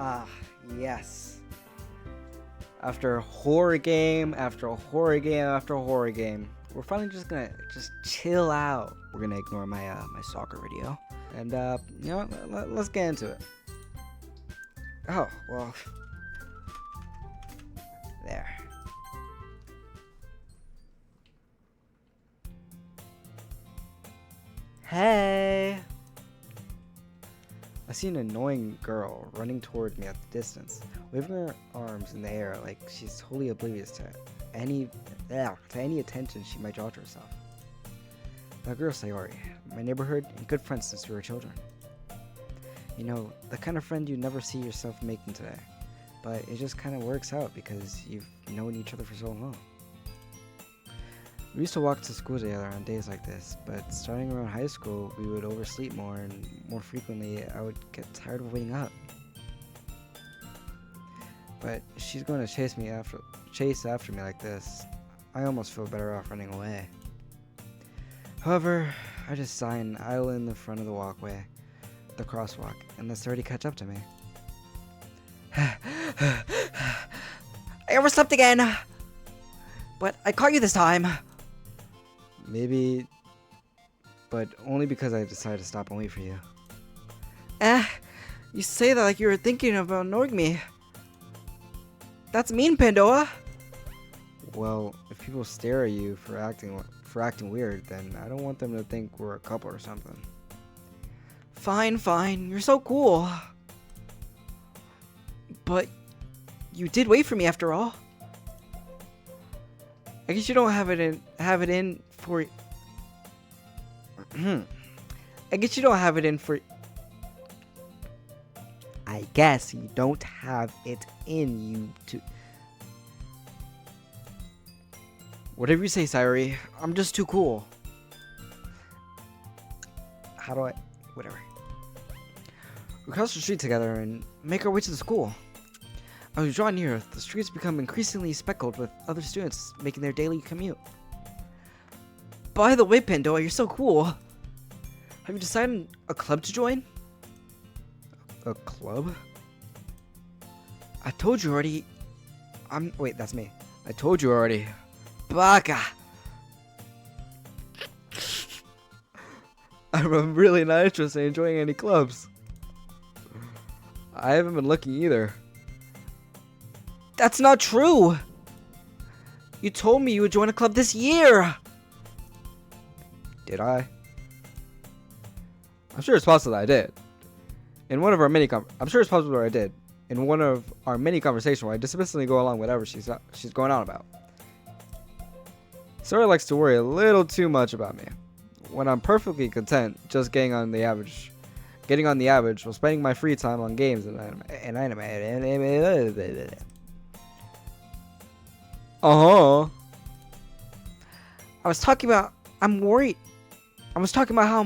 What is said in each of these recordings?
Ah, yes. After horror game after horror game after horror game, we're finally just gonna chill out. We're gonna ignore my soccer video, and let's get into it. Oh well, there. Hey. I see an annoying girl running towards me at the distance, waving her arms in the air like she's wholly oblivious to any attention she might draw to herself. That girl's Sayori, my neighborhood and good friend since we were children. You know, the kind of friend you never see yourself making today, but it just kind of works out because you've known each other for so long. We used to walk to school together on days like this, but starting around high school, we would oversleep more, and more frequently, I would get tired of waiting up. But she's going to chase after me like this. I almost feel better off running away. However, I just sigh and idle in the front of the walkway, the crosswalk, and then start to catch up to me. I overslept again, but I caught you this time. Maybe, but only because I decided to stop and wait for you. You say that like you were thinking about ignoring me. That's mean, Pandoa. Well, if people stare at you for acting weird, then I don't want them to think we're a couple or something. Fine, you're so cool. But you did wait for me after all. I guess you don't have it in for. I guess you don't have it in for. I guess you don't have it in you to. Whatever you say, Sayori. I'm just too cool. How do I? Whatever. We cross the street together and make our way to the school. As we draw near, the streets become increasingly speckled with other students making their daily commute. By the way, Pandoa, you're so cool. Have you decided a club to join? A club? I told you already. Wait, that's me. I told you already. Baka! I'm really not interested in joining any clubs. I haven't been looking either. That's not true! You told me you would join a club this year! Did I? I'm sure it's possible that I did. In one of our I'm sure it's possible that I did. In one of our many conversations where I dismissively go along with whatever she's going on about. Sarah likes to worry a little too much about me. When I'm perfectly content just getting on the average while spending my free time on games and anime. I was talking about how I'm worried. I was talking about how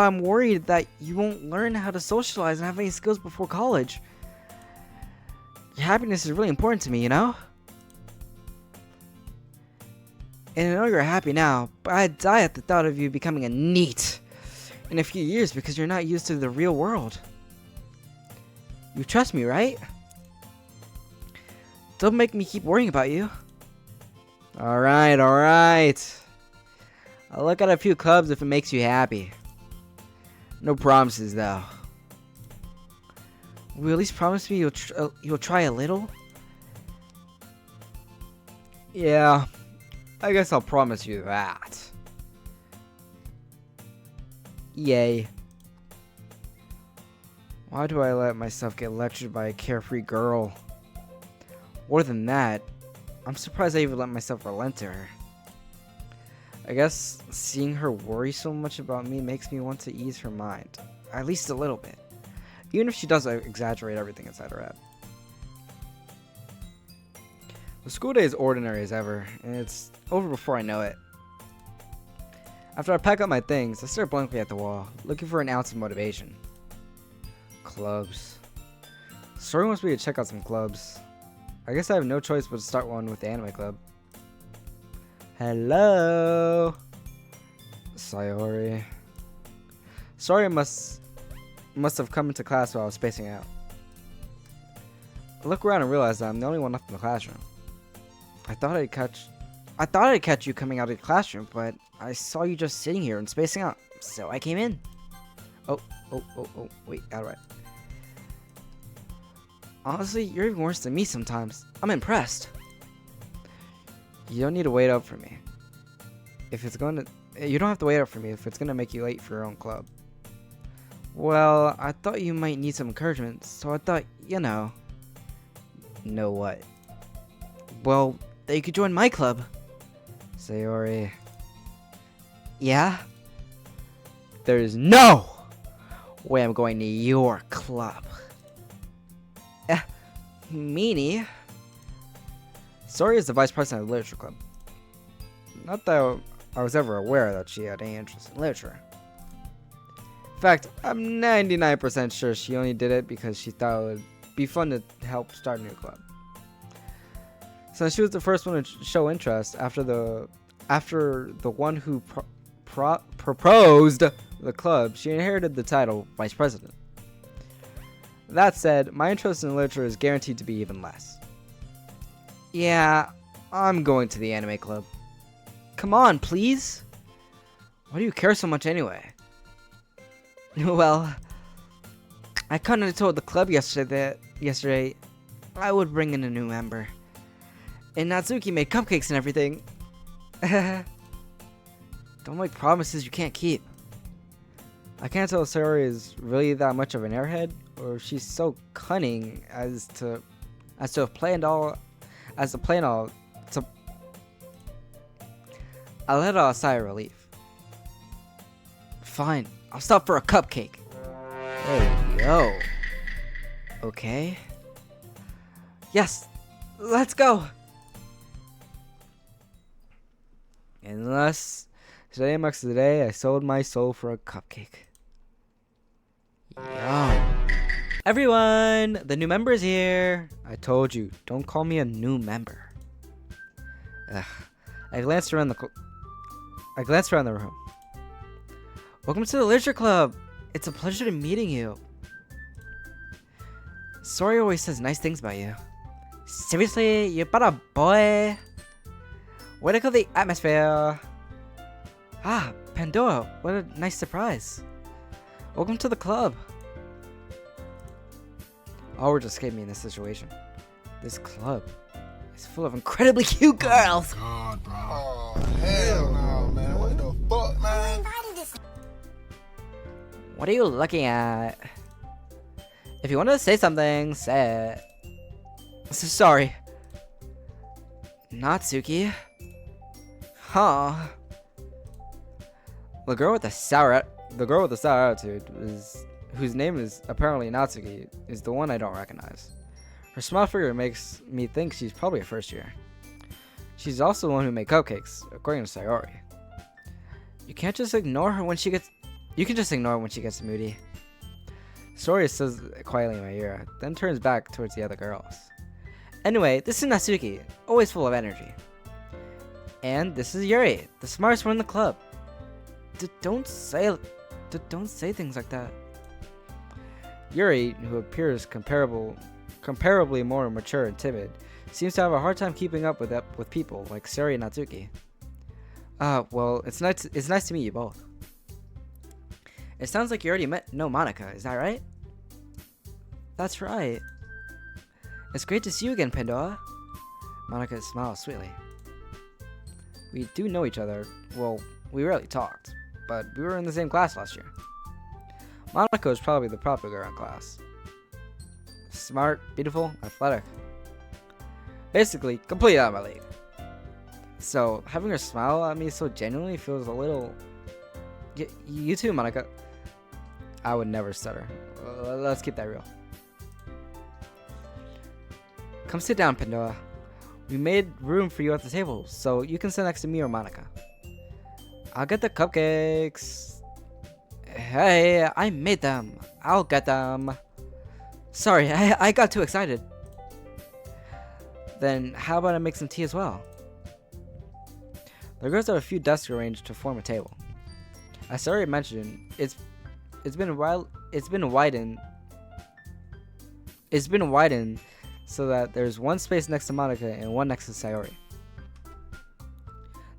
I'm worried that you won't learn how to socialize and have any skills before college. Your happiness is really important to me, you know? And I know you're happy now, but I'd die at the thought of you becoming a NEET in a few years because you're not used to the real world. You trust me, right? Don't make me keep worrying about you. Alright. I'll look at a few clubs if it makes you happy. No promises, though. Will you at least promise me you'll try a little? Yeah, I guess I'll promise you that. Yay. Why do I let myself get lectured by a carefree girl? More than that, I'm surprised I even let myself relent to her. I guess seeing her worry so much about me makes me want to ease her mind. At least a little bit. Even if she does exaggerate everything inside her head. The school day is ordinary as ever, and it's over before I know it. After I pack up my things, I stare blankly at the wall, looking for an ounce of motivation. Clubs. The story wants me to check out some clubs. I guess I have no choice but to start one with the anime club. Hello, Sayori. Sorry, I must have come into class while I was spacing out. I look around and realize that I'm the only one left in the classroom. I thought I'd catch you coming out of the classroom, but I saw you just sitting here and spacing out, so I came in. Oh, wait, how do I? Honestly, you're even worse than me sometimes. I'm impressed. You don't need to wait up for me. You don't have to wait up for me if it's gonna make you late for your own club. Well, I thought you might need some encouragement, so I thought, Know what? Well, that you could join my club. Sayori. Yeah? There's no way I'm going to your club. Meanie. Sayori is the vice president of the Literature Club. Not that I was ever aware that she had any interest in literature. In fact, I'm 99% sure she only did it because she thought it would be fun to help start a new club. Since she was the first one to show interest after the one who proposed the club, she inherited the title vice president. That said, my interest in literature is guaranteed to be even less. Yeah, I'm going to the anime club. Come on, please. Why do you care so much anyway? Well, I kind of told the club yesterday I would bring in a new member. And Natsuki made cupcakes and everything. Don't make promises you can't keep. I can't tell if Sayori is really that much of an airhead, or if she's so cunning as to play and all. I let out a sigh of relief. Fine, I'll stop for a cupcake. Hey, yo. Okay. Yes, let's go. Unless today marks the day I sold my soul for a cupcake. Yo. Everyone, the new member is here. I told you, don't call me a new member. Ugh. I glanced around the room. Welcome to the Literature Club. It's a pleasure to meeting you. Sayori always says nice things about you. Seriously, you're but a boy. Way to go the atmosphere. Ah, Pandoa, what a nice surprise. Welcome to the club. Our just escaped me in this situation. This club is full of incredibly cute girls. Oh, God, bro. Oh, hell no, man. What the fuck, man? What are you looking at? If you want to say something, say it. So sorry. Natsuki? Huh. The girl with the sour attitude whose name is apparently Natsuki, is the one I don't recognize. Her small figure makes me think she's probably a first year. She's also the one who made cupcakes, according to Sayori. You can just ignore her when she gets moody. Sayori says quietly in my ear, then turns back towards the other girls. Anyway, this is Natsuki, always full of energy. And this is Yuri, the smartest one in the club. Don't say things like that. Yuri, who appears comparably more mature and timid, seems to have a hard time keeping up with people like Sayori and Natsuki. Well, it's nice to meet you both. It sounds like you already know Monica, is that right? That's right. It's great to see you again, Pandoa. Monica smiles sweetly. We do know each other. Well, we rarely talked, but we were in the same class last year. Monica is probably the popular girl in class. Smart, beautiful, athletic. Basically, completely out of my league. So, having her smile at me so genuinely feels a little... You too, Monica. I would never stutter. Let's keep that real. Come sit down, Pandoa. We made room for you at the table, so you can sit next to me or Monica. I'll get the cupcakes. Hey, I made them. I'll get them. Sorry, I got too excited. Then how about I make some tea as well? The girls have a few desks arranged to form a table. As Sayori mentioned, it's It's been widened so that there's one space next to Monica and one next to Sayori.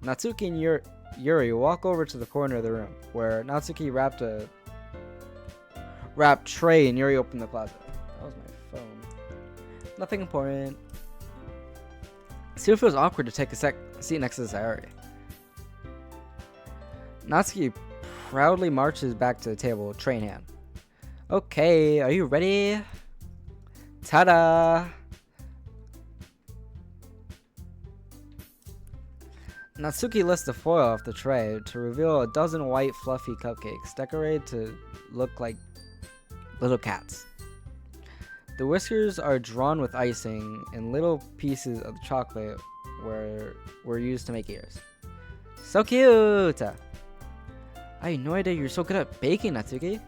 Natsuki and Yuri walk over to the corner of the room where Natsuki wrapped tray and Yuri opened the closet. That was my phone. Nothing important. Still feels awkward to take a seat next to Sayori. Natsuki proudly marches back to the table, tray in hand. Okay, are you ready? Ta-da! Natsuki lifts the foil off the tray to reveal a dozen white fluffy cupcakes decorated to look like little cats. The whiskers are drawn with icing and little pieces of chocolate were used to make ears. So cute! I had no idea you're so good at baking, Natsuki.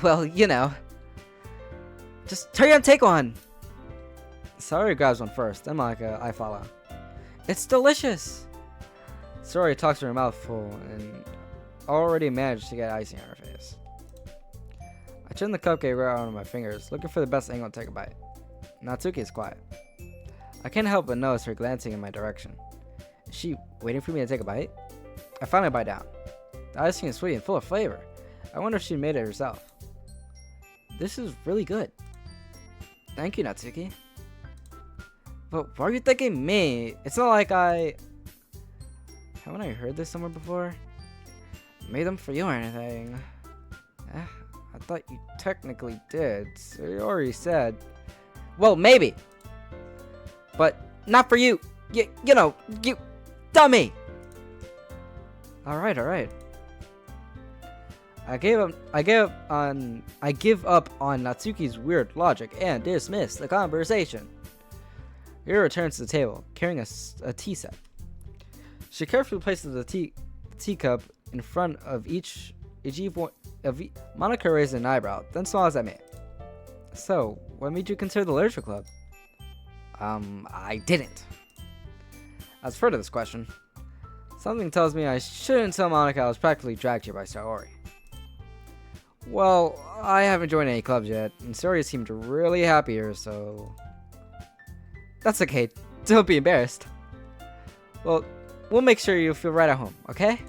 Well, you know. Just hurry up and take one! Sayori grabs one first, then Monica, I follow. It's delicious! Sayori talks her mouth full and already managed to get icing on her face. I turn the cupcake right onto my fingers, looking for the best angle to take a bite. Natsuki is quiet. I can't help but notice her glancing in my direction. Is she waiting for me to take a bite? I finally bite down. The icing is sweet and full of flavor. I wonder if she made it herself. This is really good. Thank you, Natsuki. But why are you thanking me? It's not like haven't I heard this somewhere before? Made them for you or anything. I thought you technically did. So you already said. Well, maybe. But not for you. You know, you dummy. Alright. I give up on Natsuki's weird logic and dismiss the conversation. Yuri returns to the table, carrying a tea set. She carefully places the teacup in front of each one. Monica raises an eyebrow, then smiles at me. So, what made you consider the literature club? I didn't. As for this question, something tells me I shouldn't tell Monica I was practically dragged here by Sayori. Well, I haven't joined any clubs yet, and Sayori seemed really happy here, so... That's okay, don't be embarrassed. Well, we'll make sure you feel right at home, okay?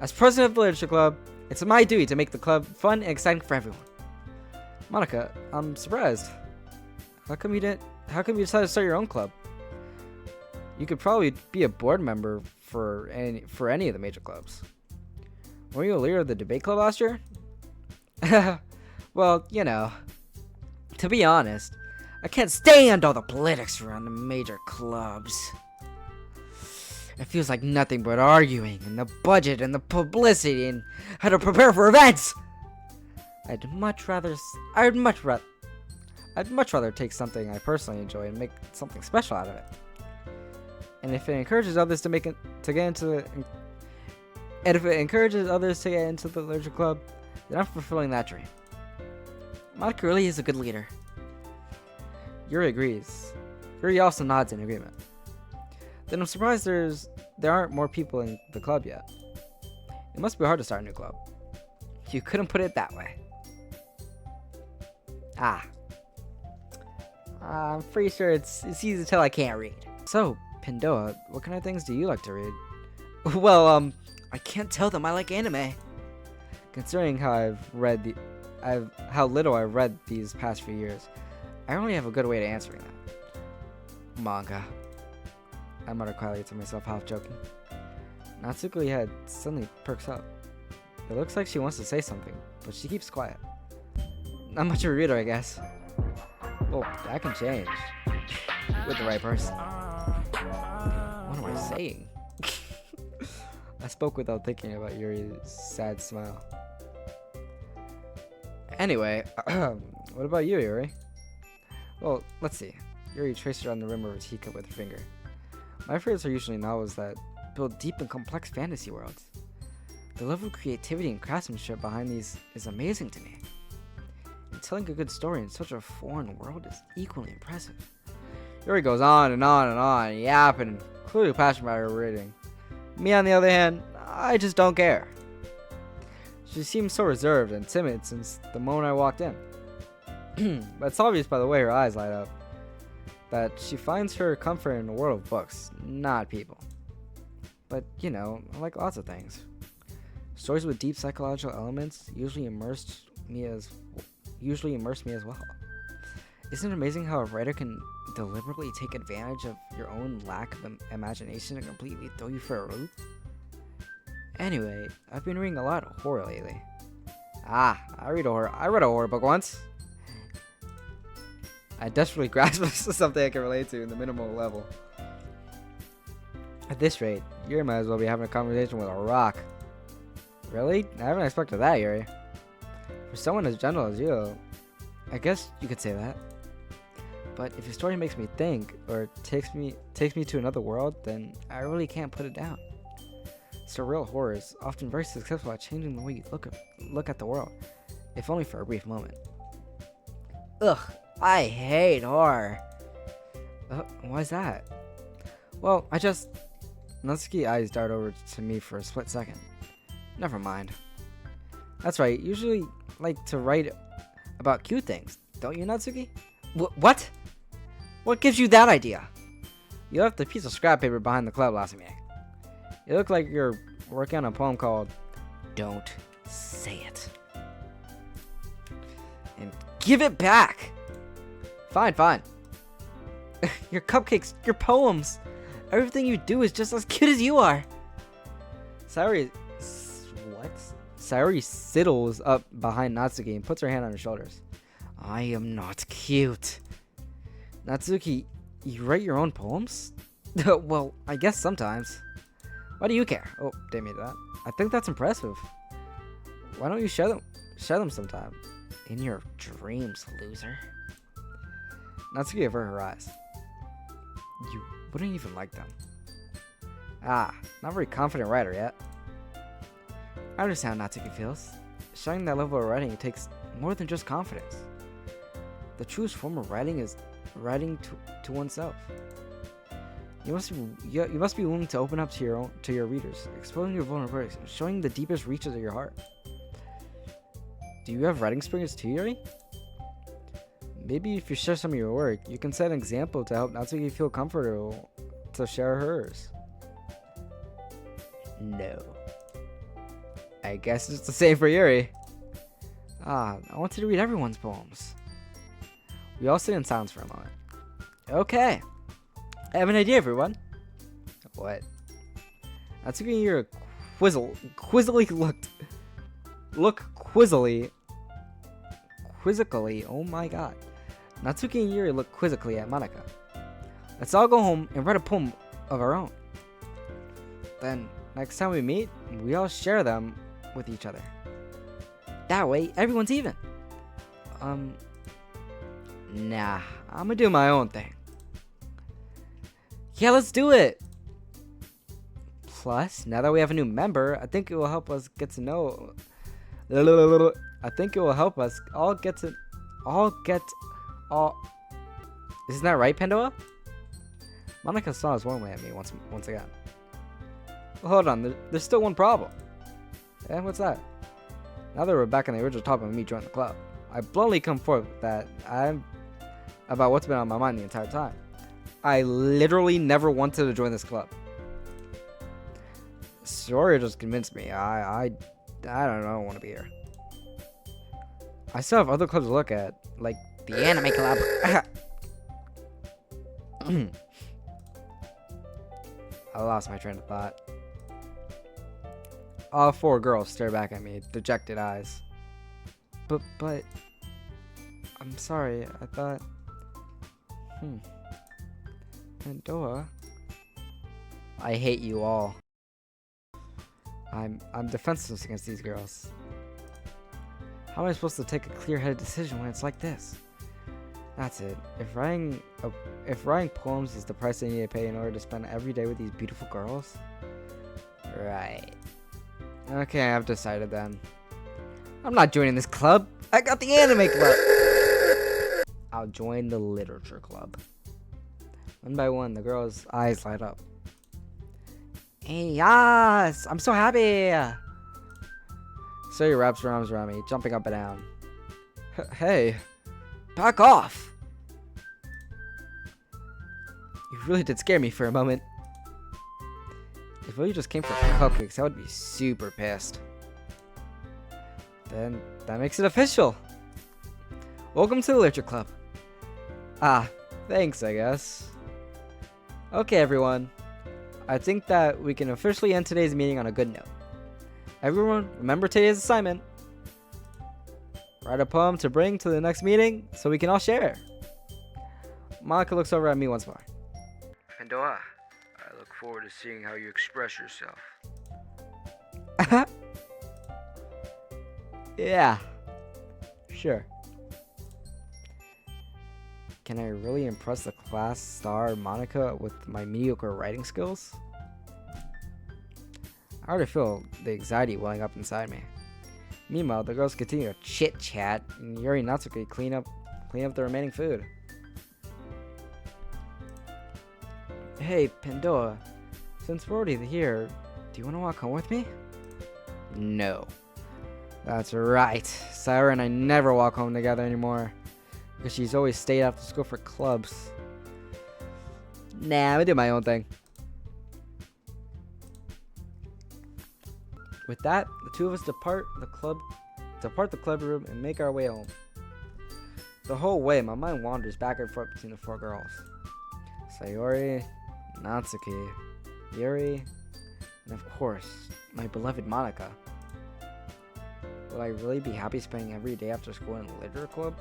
As president of the literature club, it's my duty to make the club fun and exciting for everyone. Monica, I'm surprised. How come you decided to start your own club? You could probably be a board member for any of the major clubs. Were you a leader of the debate club last year? Well, you know, to be honest, I can't stand all the politics around the major clubs. It feels like nothing but arguing and the budget and the publicity and how to prepare for events. I'd much rather take something I personally enjoy and make something special out of it. And if it encourages others to get into the literature club, then I'm fulfilling that dream. Monica really is a good leader. Yuri agrees. Yuri also nods in agreement. Then I'm surprised there aren't more people in the club yet. It must be hard to start a new club. You couldn't put it that way. I'm pretty sure it's easy to tell I can't read. So, Pandoa, what kind of things do you like to read? Well, I can't tell them I like anime. Considering how little I've read these past few years, I don't really have a good way to answering that. Manga. I muttered quietly to myself, half joking. Natsuki's head suddenly perks up. It looks like she wants to say something, but she keeps quiet. Not much of a reader, I guess. Well, that can change. With the right person. What am I saying? I spoke without thinking about Yuri's sad smile. Anyway, what about you, Yuri? Well, let's see. Yuri traced around the rim of her teacup with her finger. My favorites are usually novels that build deep and complex fantasy worlds. The level of creativity and craftsmanship behind these is amazing to me. And telling a good story in such a foreign world is equally impressive. Yuri goes on and on and on, yapping and clearly passionate about her reading. Me, on the other hand, I just don't care. She She seems so reserved and timid since the moment I walked in. But it's obvious by the way her eyes light up that she finds her comfort in a world of books, not people. But, you know, I like lots of things. Stories with deep psychological elements usually immerse me as well. Isn't it amazing how a writer can deliberately take advantage of your own lack of imagination and completely throw you for a loop? Anyway, I've been reading a lot of horror lately. I read a horror book once. I desperately grasp something I can relate to in the minimal level. At this rate, you might as well be having a conversation with a rock. Really? I haven't expected that, Yuri. For someone as gentle as you, I guess you could say that. But if your story makes me think, or takes me to another world, then I really can't put it down. Surreal horror is often very successful at changing the way you look at the world, if only for a brief moment. Ugh, I hate horror. Why's that? Well, Natsuki's eyes dart over to me for a split second. Never mind. That's right, usually like to write about cute things, don't you, Natsuki? What? What gives you that idea? You left a piece of scrap paper behind the club last meeting. It looked like you're working on a poem called Don't Say It. And give it back! Fine. Your cupcakes, your poems, everything you do is just as cute as you are. Sayori sidles up behind Natsuki and puts her hand on her shoulders. I am not cute. Natsuki, you write your own poems? Well, I guess sometimes. Why do you care? Oh, didn't mean that. I think that's impressive. Why don't you share them sometime? In your dreams, loser. Natsuki averted her eyes. You wouldn't even like them. Not very confident writer yet. I understand how Natsuki feels. Showing that level of writing takes more than just confidence. The truest form of writing is writing to oneself. You must be willing to open up to your readers, exposing your vulnerabilities, showing the deepest reaches of your heart. Do you have writing experience too, Yuri? Maybe if you share some of your work, you can set an example to help Natsuki feel comfortable to share hers. No. I guess it's the same for Yuri. I wanted to read everyone's poems. We all sit in silence for a moment. Okay. I have an idea, everyone. What? Natsuki and Yuri quizzically, oh my god. Natsuki and Yuri look quizzically at Monika. Let's all go home and write a poem of our own. Then, next time we meet, we all share them with each other. That way, everyone's even. Nah, I'm gonna do my own thing. Yeah, let's do it! Plus, now that we have a new member, I think it will help us get to know... I think it will help us all get... Isn't that right, Pandoa? Monika smiles warmly at me once again. Well, hold on, there's still one problem. Yeah, what's that? Now that we're back on the original topic of me joining the club, I bluntly come forth about what's been on my mind the entire time. I literally never wanted to join this club. Sora just convinced me. I don't know, I don't want to be here. I still have other clubs to look at, like the anime club. I lost my train of thought. All four girls stare back at me, dejected eyes. But, I'm sorry, I thought... Pandoa? I hate you all. I'm defenseless against these girls. How am I supposed to take a clear-headed decision when it's like this? That's it. If writing poems is the price I need to pay in order to spend every day with these beautiful girls? Right. Okay, I've decided then. I'm not joining this club. I got the anime club. I'll join the literature club. One by one, the girls' eyes light up. Hey, yes! I'm so happy! Sayori wraps her arms around me, jumping up and down. Hey, back off! You really did scare me for a moment. If you just came for cupcakes, I would be super pissed. Then that makes it official. Welcome to the Literature Club. Ah, thanks, I guess. Okay, everyone. I think that we can officially end today's meeting on a good note. Everyone, remember today's assignment. Write a poem to bring to the next meeting so we can all share. Monica looks over at me once more. Pandoa, I look forward to seeing how you express yourself. Yeah, sure. Can I really impress the class star Monica with my mediocre writing skills? I already feel the anxiety welling up inside me. Meanwhile, the girls continue to chit-chat, and Yuri and Natsuki clean up the remaining food. Hey, Pandoa, since we're already here, do you want to walk home with me? No. That's right. Sayori and I never walk home together anymore, because she's always stayed after school for clubs. Nah, I do my own thing. With that, the two of us depart the club room and make our way home. The whole way, my mind wanders back and forth between the four girls. Sayori, Natsuki, Yuri, and of course, my beloved Monica. Will I really be happy spending every day after school in the literature club?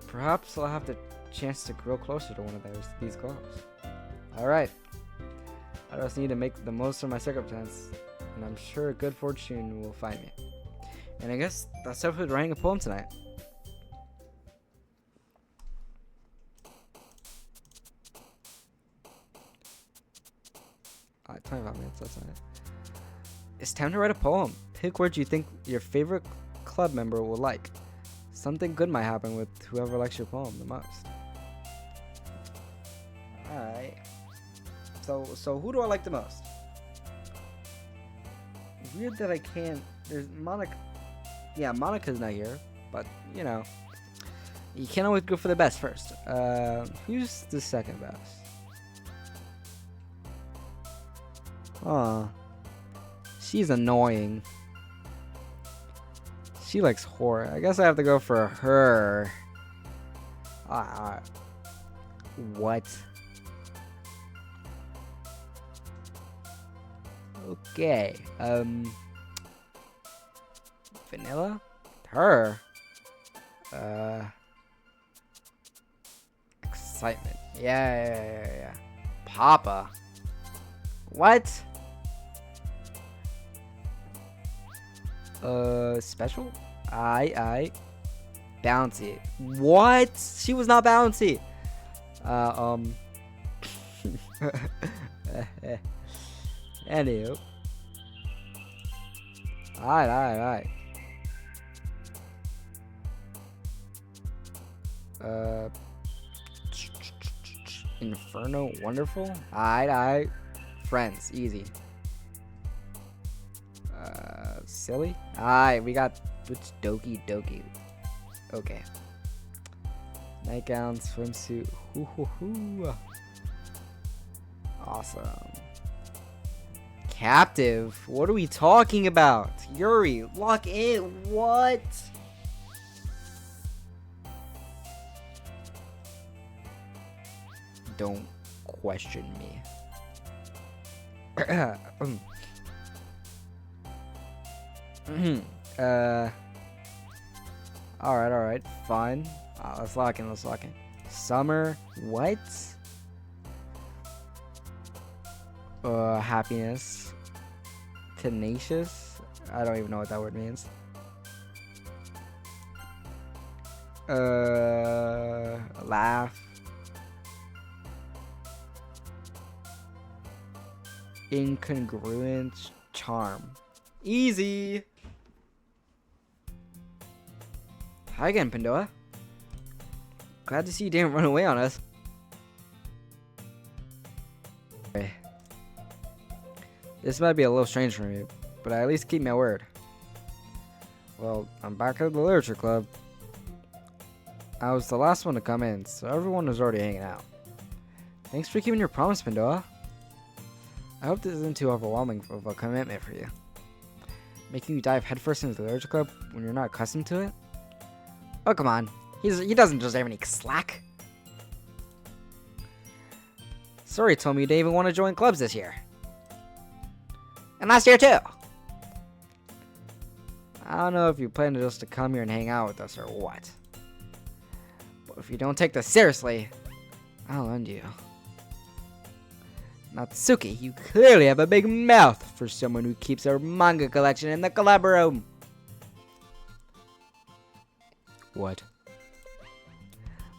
Perhaps I'll have the chance to grow closer to one of these girls. Alright. I just need to make the most of my circumstance, and I'm sure good fortune will find me. And I guess that's it for writing a poem tonight. Alright, 25 minutes, that's not it. It's time to write a poem. Pick words you think your favorite club member will like. Something good might happen with whoever likes your poem the most. Alright. So who do I like the most? Weird that I can't. There's Monica. Yeah, Monica's not here, but you know, you can't always go for the best first. Who's the second best? Aw, she's annoying. She likes horror. I guess I have to go for her. What? Okay. Vanilla? Her? Excitement. Yeah. Papa. What? Special? I. Bouncy. What? She was not bouncy. Anywho. Alright. Inferno, wonderful. Alright. Friends, easy. Silly. Alright, we got it's Doki Doki. Okay. Nightgown, swimsuit. Hoo. Awesome. Captive? What are we talking about? Yuri, lock in. What? Don't question me. Alright, fine. Let's lock in. Summer, what? Happiness. Tenacious? I don't even know what that word means. Laugh. Incongruent. Charm. Easy! Hi again, Pandoa. Glad to see you didn't run away on us. This might be a little strange for me, but I at least keep my word. Well, I'm back at the Literature Club. I was the last one to come in, so everyone was already hanging out. Thanks for keeping your promise, Pandoa. I hope this isn't too overwhelming of a commitment for you. Making you dive headfirst into the Literature Club when you're not accustomed to it? Oh, come on. He doesn't deserve any slack. Sorry told me you didn't even want to join clubs this year. And last year, too. I don't know if you plan just to come here and hang out with us or what. But if you don't take this seriously, I'll end you. Natsuki, you clearly have a big mouth for someone who keeps her manga collection in the club room. What?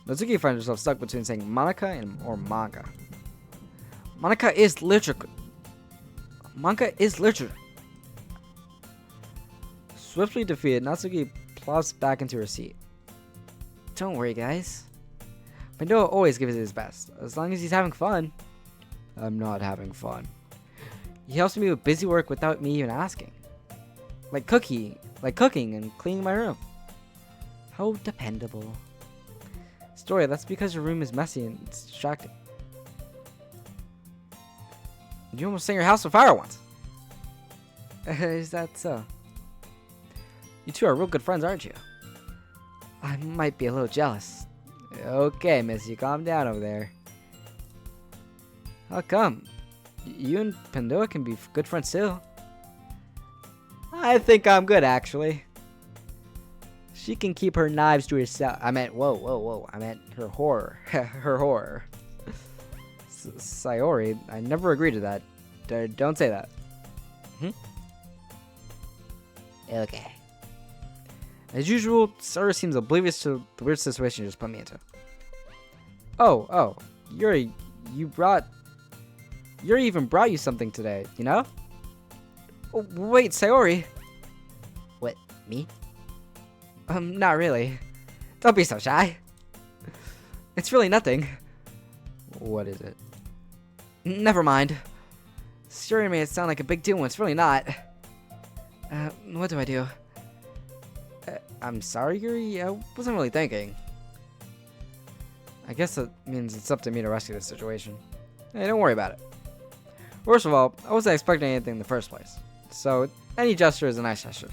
Natsuki finds herself stuck between saying Monica or manga. Monica is literature. Manga is literature. Swiftly defeated, Natsuki plops back into her seat. Don't worry, guys. Pandoa always gives it his best, as long as he's having fun. I'm not having fun. He helps me with busy work without me even asking. Like cooking and cleaning my room. How dependable. Story, that's because your room is messy and it's distracting. You almost set your house on fire once. Is that so? You two are real good friends, aren't you? I might be a little jealous. Okay, Missy, calm down over there. How come? You and Pandoa can be good friends too. I think I'm good, actually. She can keep her knives to herself. I meant, whoa. I meant her horror. Her horror. Sayori, I never agreed to that. Don't say that. Okay. As usual, Sarah seems oblivious to the weird situation you just put me into. Oh, Yuri even brought you something today, you know? Oh, wait, Sayori. What, me? Not really. Don't be so shy. It's really nothing. What is it? Never mind. Sayori made it sound like a big deal when it's really not. What do I do? I'm sorry, Yuri. I wasn't really thinking. I guess that means it's up to me to rescue this situation. Hey, don't worry about it. First of all, I wasn't expecting anything in the first place. So, any gesture is a nice gesture.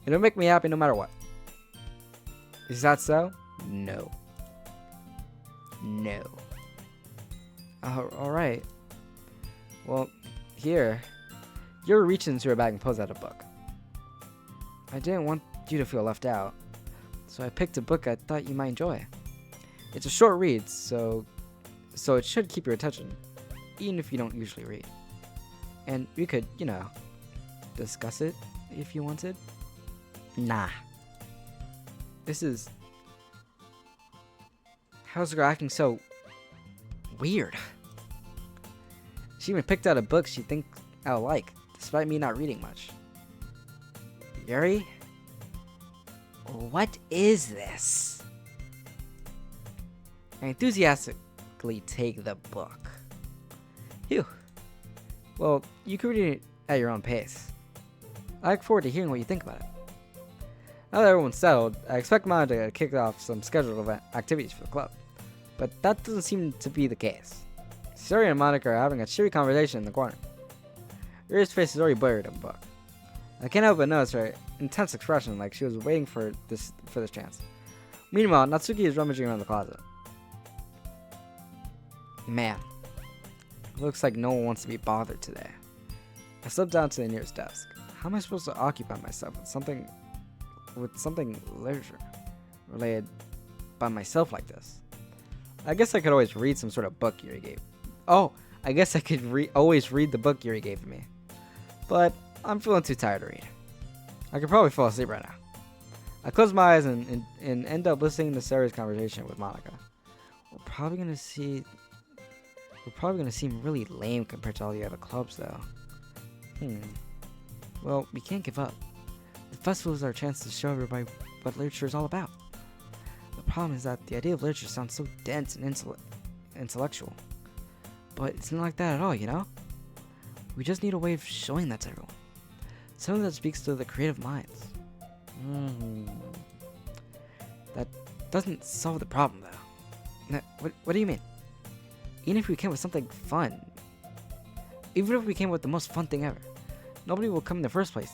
It'll make me happy no matter what. Is that so? No. Alright. Well, here. Yuri reached into her bag and pulls out a book. I didn't want you to feel left out, so I picked a book I thought you might enjoy. It's a short read, so it should keep your attention, even if you don't usually read. And we could, discuss it if you wanted. Nah. How's the girl acting so weird? She even picked out a book she thinks I'll like, despite me not reading much. Yuri? What is this? I enthusiastically take the book. Phew. Well, you can read it at your own pace. I look forward to hearing what you think about it. Now that everyone's settled, I expect Mom to kick off some scheduled activities for the club. But that doesn't seem to be the case. Suri and Monica are having a cheery conversation in the corner. Yuri's face is already buried in the book. I can't help but notice her intense expression, like she was waiting for this chance. Meanwhile, Natsuki is rummaging around the closet. Man, looks like no one wants to be bothered today. I slipped down to the nearest desk. How am I supposed to occupy myself with something literature related by myself like this? I guess I could always read some sort of book Yuri gave. Oh, I guess I could always read the book Yuri gave me. But I'm feeling too tired to read. I could probably fall asleep right now. I close my eyes and end up listening to Sarah's conversation with Monica. We're probably gonna seem really lame compared to all the other clubs, though. Well, we can't give up. The festival is our chance to show everybody what literature is all about. The problem is that the idea of literature sounds so dense and intellectual. But it's not like that at all, you know? We just need a way of showing that to everyone. Something that speaks to the creative minds. That doesn't solve the problem, though. What do you mean? Even if we came with something fun, even if we came with the most fun thing ever, nobody will come in the first place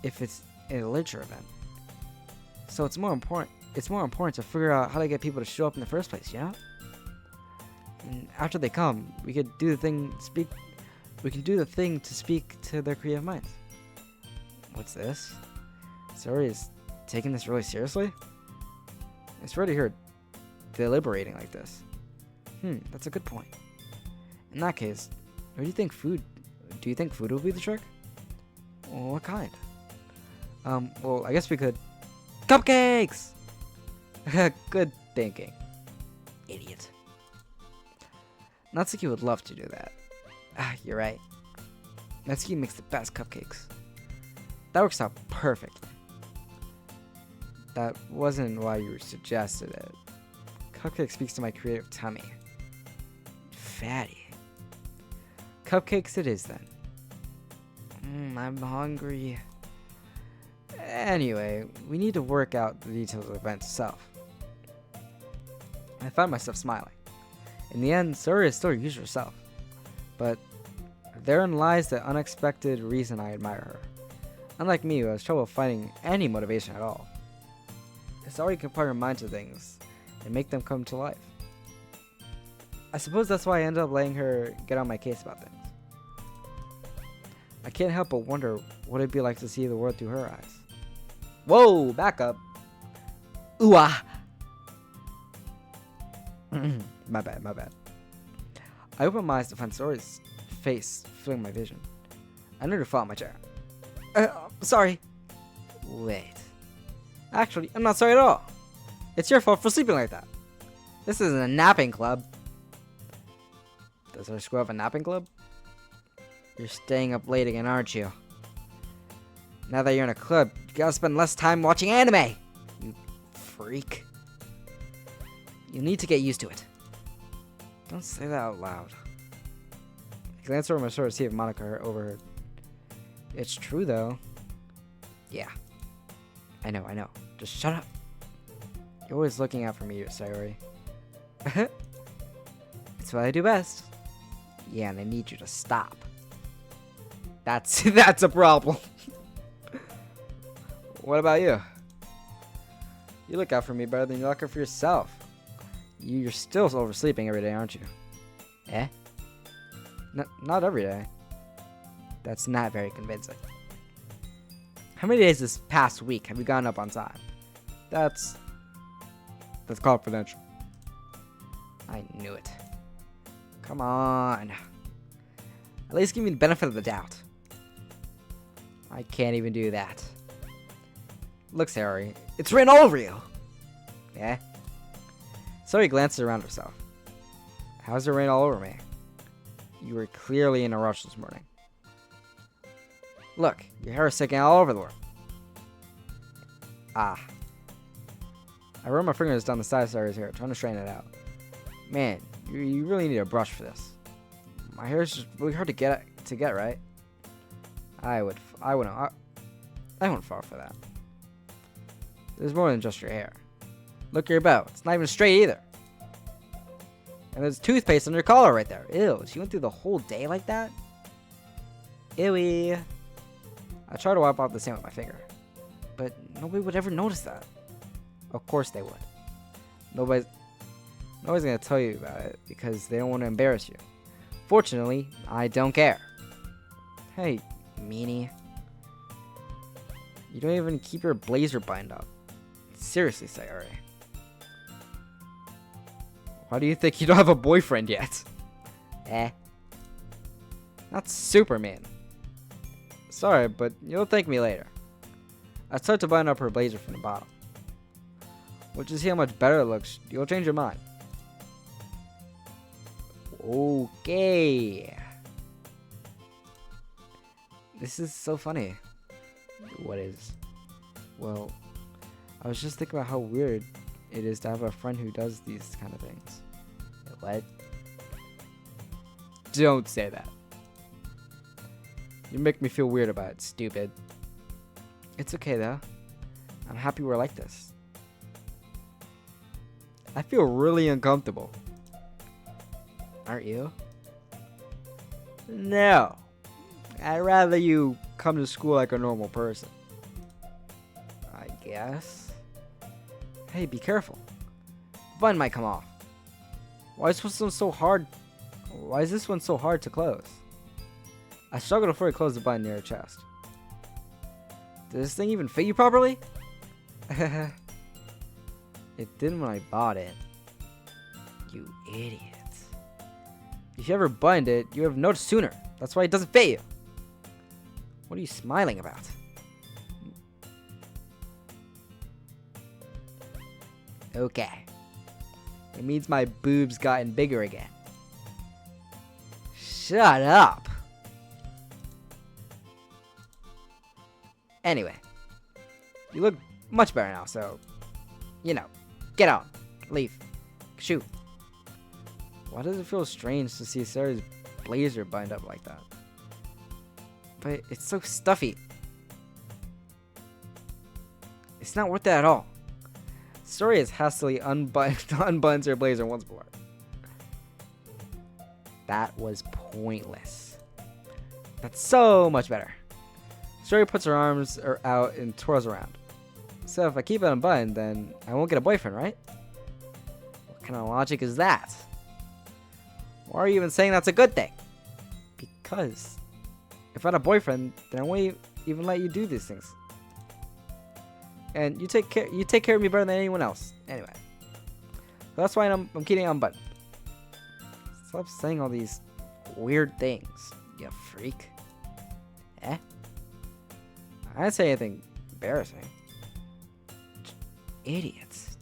if it's a literature event. So it's more important to figure out how to get people to show up in the first place, you know? And after they come, we can do the thing to speak to their creative minds. What's this? Sori is taking this really seriously? It's rare to hear deliberating like this. That's a good point. In that case, do you think food will be the trick? Well, what kind? Well, I guess we could... Cupcakes! Good thinking. Idiot. Natsuki would love to do that. You're right. Natsuki makes the best cupcakes. That works out perfectly. That wasn't why you suggested it. Cupcake speaks to my creative tummy. Fatty. Cupcakes it is then. I'm hungry. Anyway, we need to work out the details of the event itself. I found myself smiling. In the end, Sori is still her usual self. But therein lies the unexpected reason I admire her. Unlike me, who has trouble finding any motivation at all. Sori can put her mind to things and make them come to life. I suppose that's why I ended up letting her get on my case about things. I can't help but wonder what it'd be like to see the world through her eyes. Whoa, back up. Ooh ah. My bad. I opened my eyes to find Sori's face filling my vision. I nearly fell on my chair. Sorry. Wait. Actually, I'm not sorry at all. It's your fault for sleeping like that. This isn't a napping club. Does our school have a napping club? You're staying up late again, aren't you? Now that you're in a club, you gotta spend less time watching anime! You freak. You need to get used to it. Don't say that out loud. I glanced over my shoulder to see if Monica overheard. It's true, though. Yeah. I know. Just shut up. You're always looking out for me, Sayori. It's what I do best. Yeah, and I need you to stop. That's a problem. What about you? You look out for me better than you look out for yourself. You're still oversleeping every day, aren't you? Eh? Not every day. That's not very convincing. How many days this past week have you gone up on time? That's confidential. I knew it. Come on. At least give me the benefit of the doubt. I can't even do that. Look, Sayori, it's written all over you. Yeah? Sayori glances around herself. How's it written all over me? You were clearly in a rush this morning. Look, your hair is sticking all over the world. I run my fingers down the side of Sayori's hair, trying to straighten it out. Man, you really need a brush for this. My hair is just really hard to get right. I wouldn't fall for that. There's more than just your hair. Look at your bow. It's not even straight either. And there's toothpaste on your collar right there. Ew, she went through the whole day like that? Ewy. I tried to wipe off the sand with my finger. But nobody would ever notice that. Of course they would. Nobody's gonna tell you about it because they don't want to embarrass you. Fortunately, I don't care. Hey, meanie. You don't even keep your blazer buttoned up. Seriously, Sayori. Why do you think you don't have a boyfriend yet? That's super mean. Sorry, but you'll thank me later. I start to button up her blazer from the bottom. Once you see how much better it looks, you'll change your mind. Okay. This is so funny. What is? Well, I was just thinking about how weird it is to have a friend who does these kind of things. What? Don't say that. You make me feel weird about it, stupid. It's okay though. I'm happy we're like this. I feel really uncomfortable. Aren't you? No. I'd rather you come to school like a normal person. I guess. Hey, be careful. The button might come off. Why is this one so hard? Why is this one so hard to close? I struggled before I closed the button near her chest. Did this thing even fit you properly? It didn't when I bought it. You idiot. If you ever buttoned it, you would have noticed sooner. That's why it doesn't fit you. What are you smiling about? Okay. It means my boobs gotten bigger again. Shut up. Anyway. You look much better now, so... You know. Get out. Leave. Shoot. Why does it feel strange to see Sarah's blazer buttoned up like that? But it's so stuffy. It's not worth it at all. Story has hastily unbuttons her blazer once more. That was pointless. That's so much better. Story puts her arms out and twirls around. So if I keep it unbuttoned, then I won't get a boyfriend, right? What kind of logic is that? Why are you even saying that's a good thing? Because if I had a boyfriend, then I won't even let you do these things. And you take care of me better than anyone else. Anyway. So that's why I'm keeping it unbuttoned. Stop saying all these weird things, you freak. Eh? I didn't say anything embarrassing. Idiots.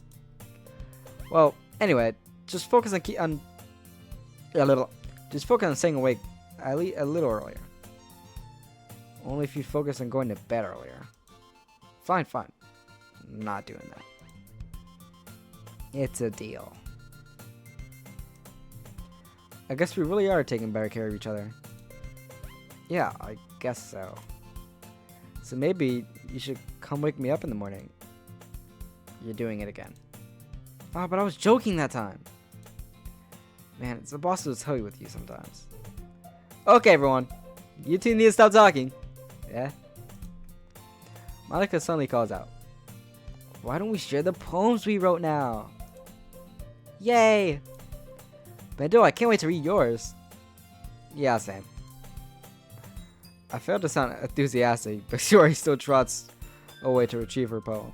Well, anyway, just focus on just focus on staying awake a little earlier. Only if you focus on going to bed earlier. Fine. Not doing that. It's a deal. I guess we really are taking better care of each other. Yeah, I guess so. So maybe you should come wake me up in the morning. You're doing it again. Oh, but I was joking that time. Man, it's impossible to tell you with you sometimes. Okay, everyone. You two need to stop talking. Yeah? Monica suddenly calls out. Why don't we share the poems we wrote now? Yay! Pandoa, I can't wait to read yours. Yeah, same. I failed to sound enthusiastic, but Shiori still trots away to retrieve her poem.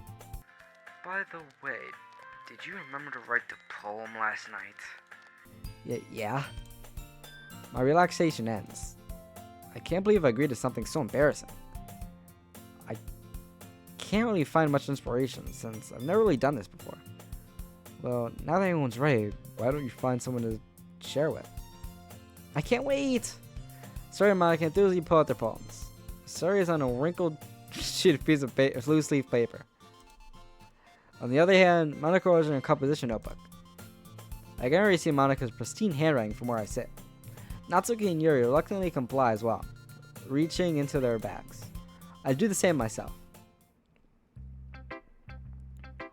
By the way, did you remember to write the poem last night? Yeah? My relaxation ends. I can't believe I agreed to something so embarrassing. I can't really find much inspiration since I've never really done this before. Well, now that everyone's ready, why don't you find someone to share with? I can't wait! Sorry, Monica can enthusiastically pull out their poems. Sorry is on a wrinkled sheet of piece of loose leaf paper. On the other hand, Monica was in a composition notebook. I can already see Monica's pristine handwriting from where I sit. Natsuki and Yuri reluctantly comply as well, reaching into their bags. I do the same myself.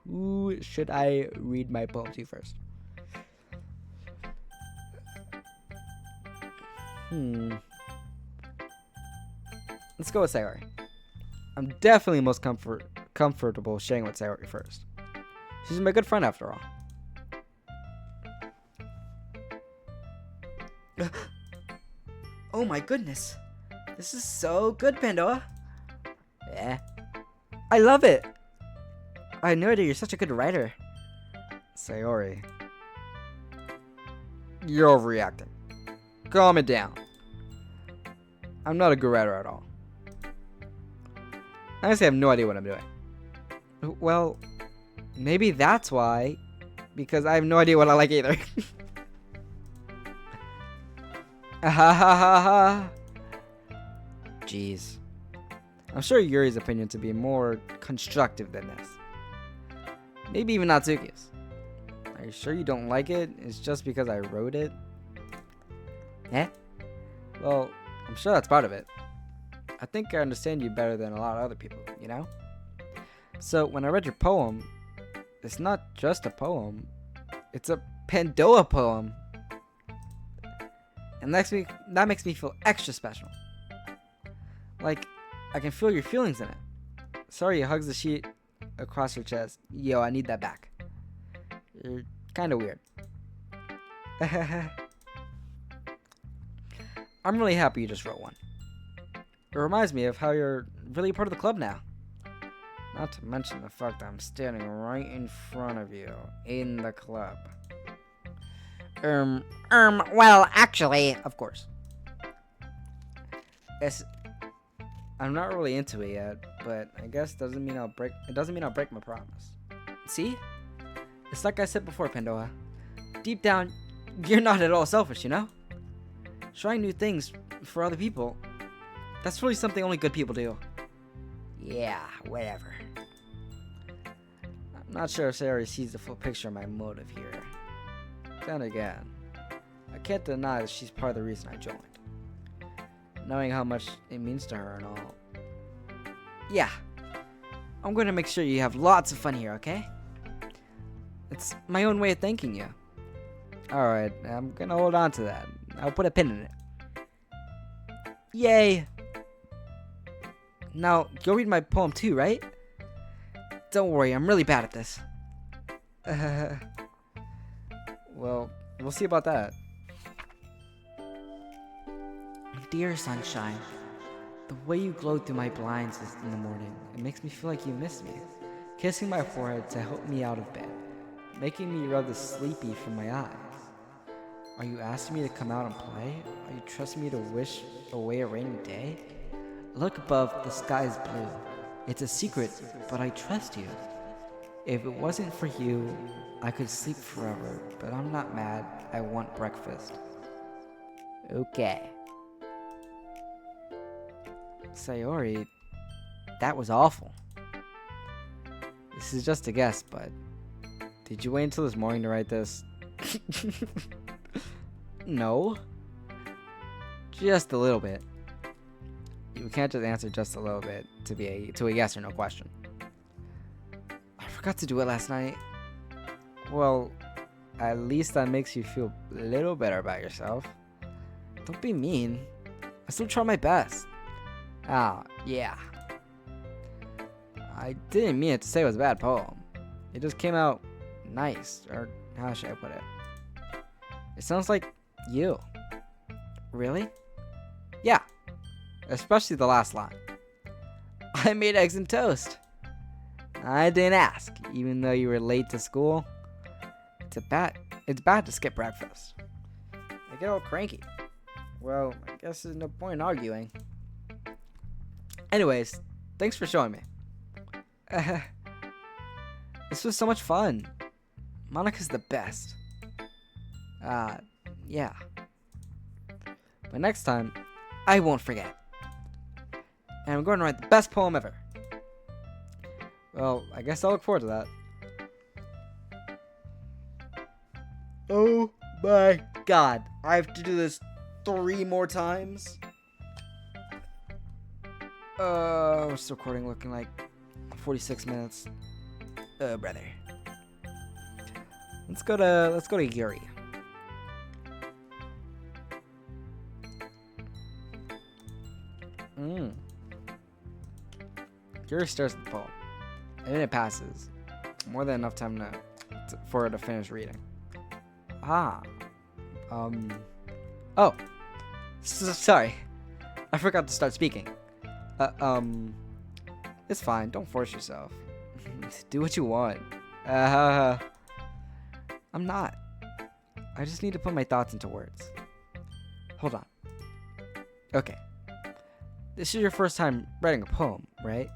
Who should I read my poem to first? Let's go with Sayori. I'm definitely most comfortable sharing with Sayori first. She's my good friend after all. Oh my goodness. This is so good, Pandoa. Yeah. I love it. I had no idea you're such a good writer. Sayori. You're overreacting. Calm it down. I'm not a good writer at all. I honestly have no idea what I'm doing. Well, maybe that's why. Because I have no idea what I like either. Jeez. I'm sure Yuri's opinion to be more constructive than this. Maybe even Natsuki's. Are you sure you don't like it? It's just because I wrote it? Eh? Well, I'm sure that's part of it. I think I understand you better than a lot of other people, you know? So when I read your poem, it's not just a poem, it's a Pandoa poem. And that makes me feel extra special. Like, I can feel your feelings in it. Sorry, hugs the sheet across her chest. Yo, I need that back. You're kind of weird. I'm really happy you just wrote one. It reminds me of how you're really part of the club now. Not to mention the fact that I'm standing right in front of you in the club. Well, actually, Of course. I'm not really into it yet, but I guess it doesn't mean I'll break my promise. See? It's like I said before, Pandoa. Deep down, you're not at all selfish, you know? Trying new things for other people, that's really something only good people do. yeah, whatever. I'm not sure if Sayori sees the full picture of my motive here. Then again, I can't deny that she's part of the reason I joined. Knowing how much it means to her and all. Yeah, I'm going to make sure you have lots of fun here, okay? It's my own way of thanking you. Alright, I'm going to hold on to that. I'll put a pin in it. Yay! Now, you'll read my poem too, right? Don't worry, I'm really bad at this. Well, we'll see about that. Dear sunshine, the way you glow through my blinds in the morning, it makes me feel like you miss me. Kissing my forehead to help me out of bed, making me rub the sleepy from my eyes. Are you asking me to come out and play? Are you trusting me to wish away a rainy day? Look above, the sky is blue. It's a secret, but I trust you. If it wasn't for you, I could sleep forever, but I'm not mad. I want breakfast. Okay. Sayori, that was awful. This is just a guess, but did you wait until this morning to write this? No. Just a little bit. You can't just answer just a little bit to a yes or no question. I forgot to do it last night. Well, at least that makes you feel a little better about yourself. Don't be mean. I still try my best. Ah, yeah. I didn't mean it to say it was a bad poem. It just came out nice, or how should I put it? It sounds like you. Really? Yeah. Especially the last line. I made eggs and toast. I didn't ask, even though you were late to school. It's bad to skip breakfast. I get all cranky. Well, I guess there's no point in arguing. Anyways, thanks for showing me. This was so much fun. Monica's the best. Yeah. But next time, I won't forget. And I'm going to write the best poem ever. Well, I guess I'll look forward to that. Oh my god. I have to do this 3 more times? We're still recording, looking like 46 minutes. Brother. Let's go to Yuri. Yuri stares at the poem, and then it passes. More than enough time for her to finish reading. Oh. Sorry. I forgot to start speaking. It's fine. Don't force yourself. Do what you want. I'm not. I just need to put my thoughts into words. Hold on. Okay. This is your first time writing a poem, right?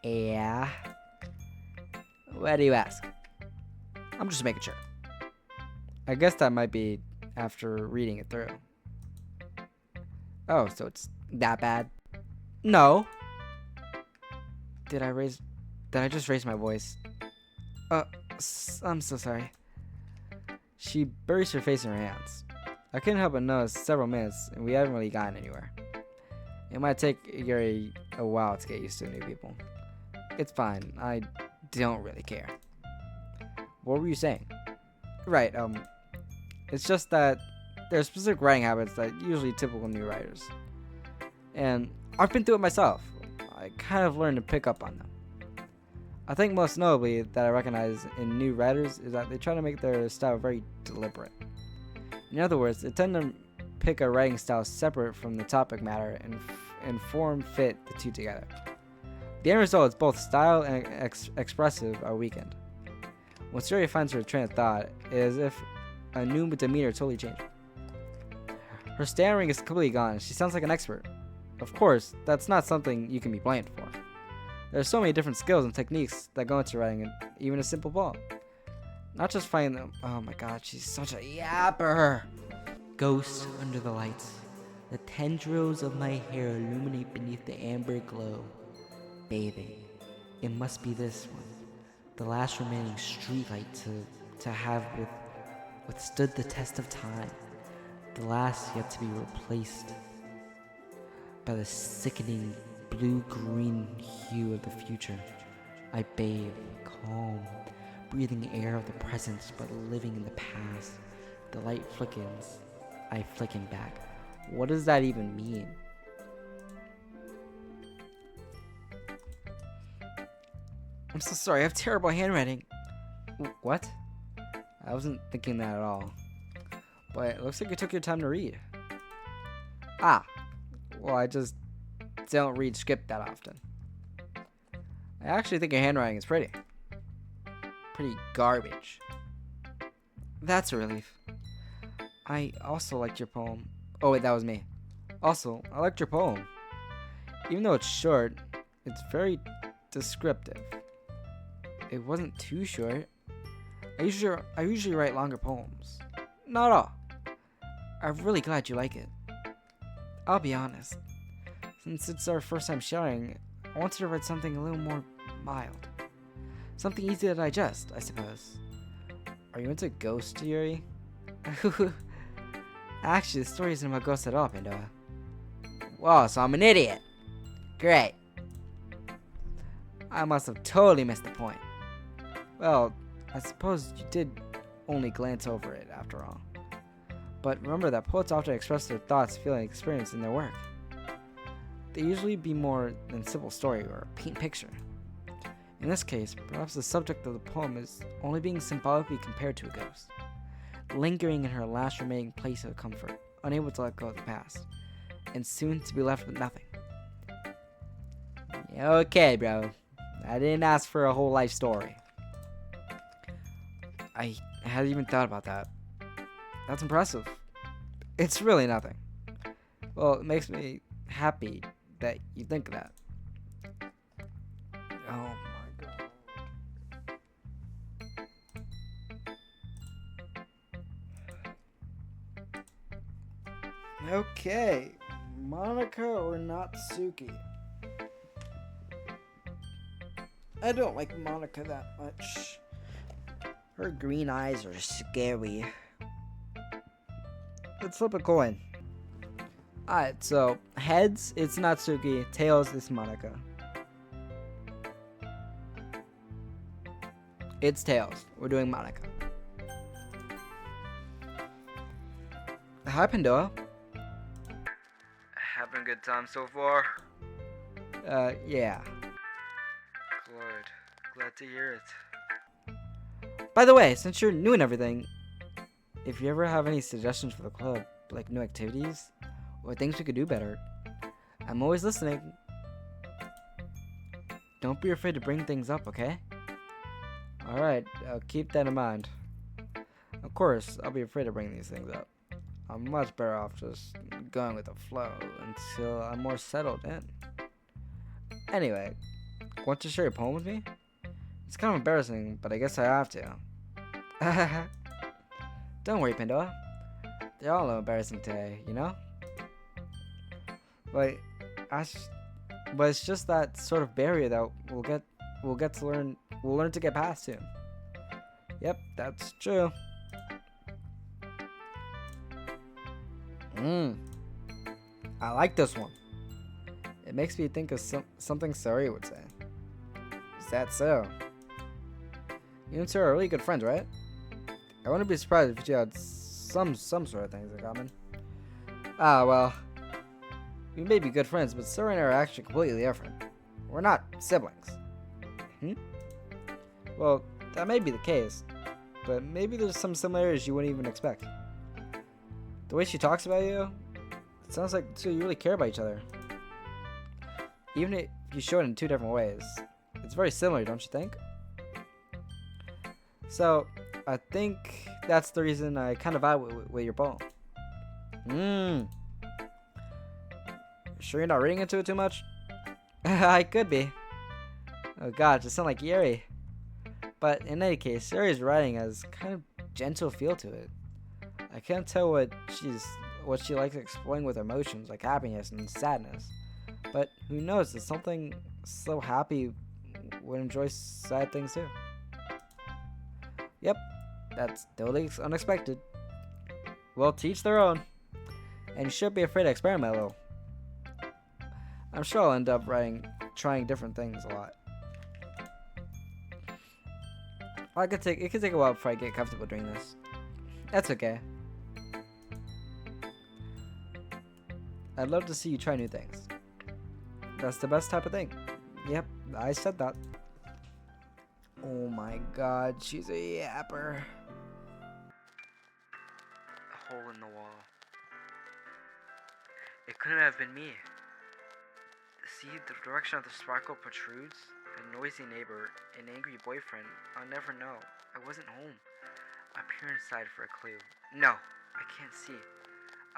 Yeah. Why do you ask? I'm just making sure. I guess that might be after reading it through. Oh, so it's that bad? No. Did I just raise my voice? I'm so sorry. She buries her face in her hands. I couldn't help but notice several minutes, and we haven't really gotten anywhere. It might take Yuri a while to get used to new people. It's fine. I don't really care. What were you saying? Right, it's just that there are specific writing habits that usually typical new writers. And I've been through it myself. I kind of learned to pick up on them. I think most notably that I recognize in new writers is that they try to make their style very deliberate. In other words, they tend to pick a writing style separate from the topic matter and form fit the two together. The end result is both style and expressive are weakened. When Syria finds her train of thought, it is as if a new demeanor totally changed. Her stammering is completely gone. She sounds like an expert. Of course, that's not something you can be blamed for. There are so many different skills and techniques that go into writing even a simple poem. Not just finding them. Oh my god, she's such a yapper. Ghost under the lights. The tendrils of my hair illuminate beneath the amber glow. Bathing. It must be this one. The last remaining streetlight to have withstood the test of time. The last yet to be replaced by the sickening blue-green hue of the future. I bathe, calm, breathing the air of the present, but living in the past. The light flickens. I flicken back. What does that even mean? I'm so sorry, I have terrible handwriting. What? I wasn't thinking that at all. But it looks like you took your time to read. Ah, well, I just don't read script that often. I actually think your handwriting is pretty. Pretty garbage. That's a relief. I also liked your poem. Oh wait, that was me. Also, I liked your poem. Even though it's short, it's very descriptive. It wasn't too short. I usually write longer poems. Not all. I'm really glad you like it. I'll be honest. Since it's our first time sharing, I wanted to write something a little more mild. Something easy to digest, I suppose. Are you into ghosts, Yuri? Actually, the story isn't about ghosts at all, Pandoa. Whoa, so I'm an idiot. Great. I must have totally missed the point. Well, I suppose you did only glance over it after all. But remember that poets often express their thoughts, feelings, experience in their work. They usually be more than simple story or a paint picture. In this case, perhaps the subject of the poem is only being symbolically compared to a ghost, lingering in her last remaining place of comfort, unable to let go of the past, and soon to be left with nothing. Okay, bro. I didn't ask for a whole life story. I hadn't even thought about that. That's impressive. It's really nothing. Well, it makes me happy that you think that. Oh my god. Okay. Monica or Natsuki? I don't like Monica that much. Her green eyes are scary. Let's flip a coin. Alright, so heads, it's Natsuki. Tails, it's Monica. It's tails. We're doing Monica. Hi, Pandoa. Having a good time so far? Yeah. Good. Glad to hear it. By the way, since you're new and everything, if you ever have any suggestions for the club, like new activities, or things we could do better, I'm always listening. Don't be afraid to bring things up, okay? Alright, I'll keep that in mind. Of course, I'll be afraid to bring these things up. I'm much better off just going with the flow until I'm more settled in. Anyway, want to share your poem with me? It's kind of embarrassing, but I guess I have to. Don't worry, Pandoa. They're all embarrassing today, you know? But it's just that sort of barrier that we'll learn to get past soon. Yep, that's true. I like this one. It makes me think of something Sari would say. Is that so? You and Sari are really good friends, right? I wouldn't be surprised if you had some sort of things in common. Ah, well. We may be good friends, but Sari and I are actually completely different. We're not siblings. Well, that may be the case, but maybe there's some similarities you wouldn't even expect. The way she talks about you, it sounds like two you really care about each other. Even if you show it in two different ways, it's very similar, don't you think? So, I think that's the reason I kind of vibe with your poem. Sure you're not reading into it too much? I could be. Oh god, it just sounds like Yuri. But in any case, Yuri's writing has kind of gentle feel to it. I can't tell what she likes exploring with emotions like happiness and sadness. But who knows, it's something so happy would enjoy sad things too. Yep, that's totally unexpected. Well, to each their own. And you shouldn't be afraid to experiment a little. I'm sure I'll end up trying different things a lot. It could take a while before I get comfortable doing this. That's okay. I'd love to see you try new things. That's the best type of thing. Yep, I said that. Oh my god, she's a yapper. A hole in the wall. It couldn't have been me. See, the direction of the sparkle protrudes. A noisy neighbor, an angry boyfriend. I'll never know. I wasn't home. I peer inside for a clue. No, I can't see.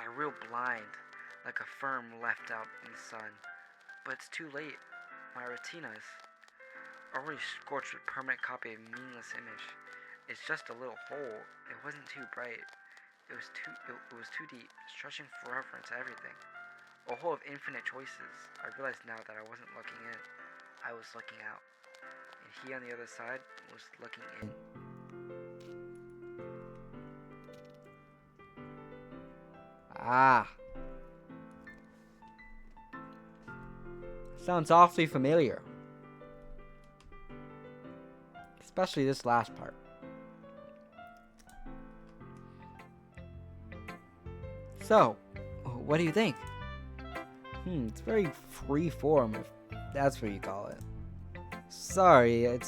I reel blind, like a firm left out in the sun. But it's too late. My retina is already scorched with permanent copy of meaningless image. It's just a little hole. It wasn't too bright. It was too deep, stretching forever into everything. A hole of infinite choices. I realized now that I wasn't looking in. I was looking out. And he on the other side was looking in. Ah. Sounds awfully familiar. Especially this last part. So, what do you think? It's very free form, if that's what you call it. Sorry, I'm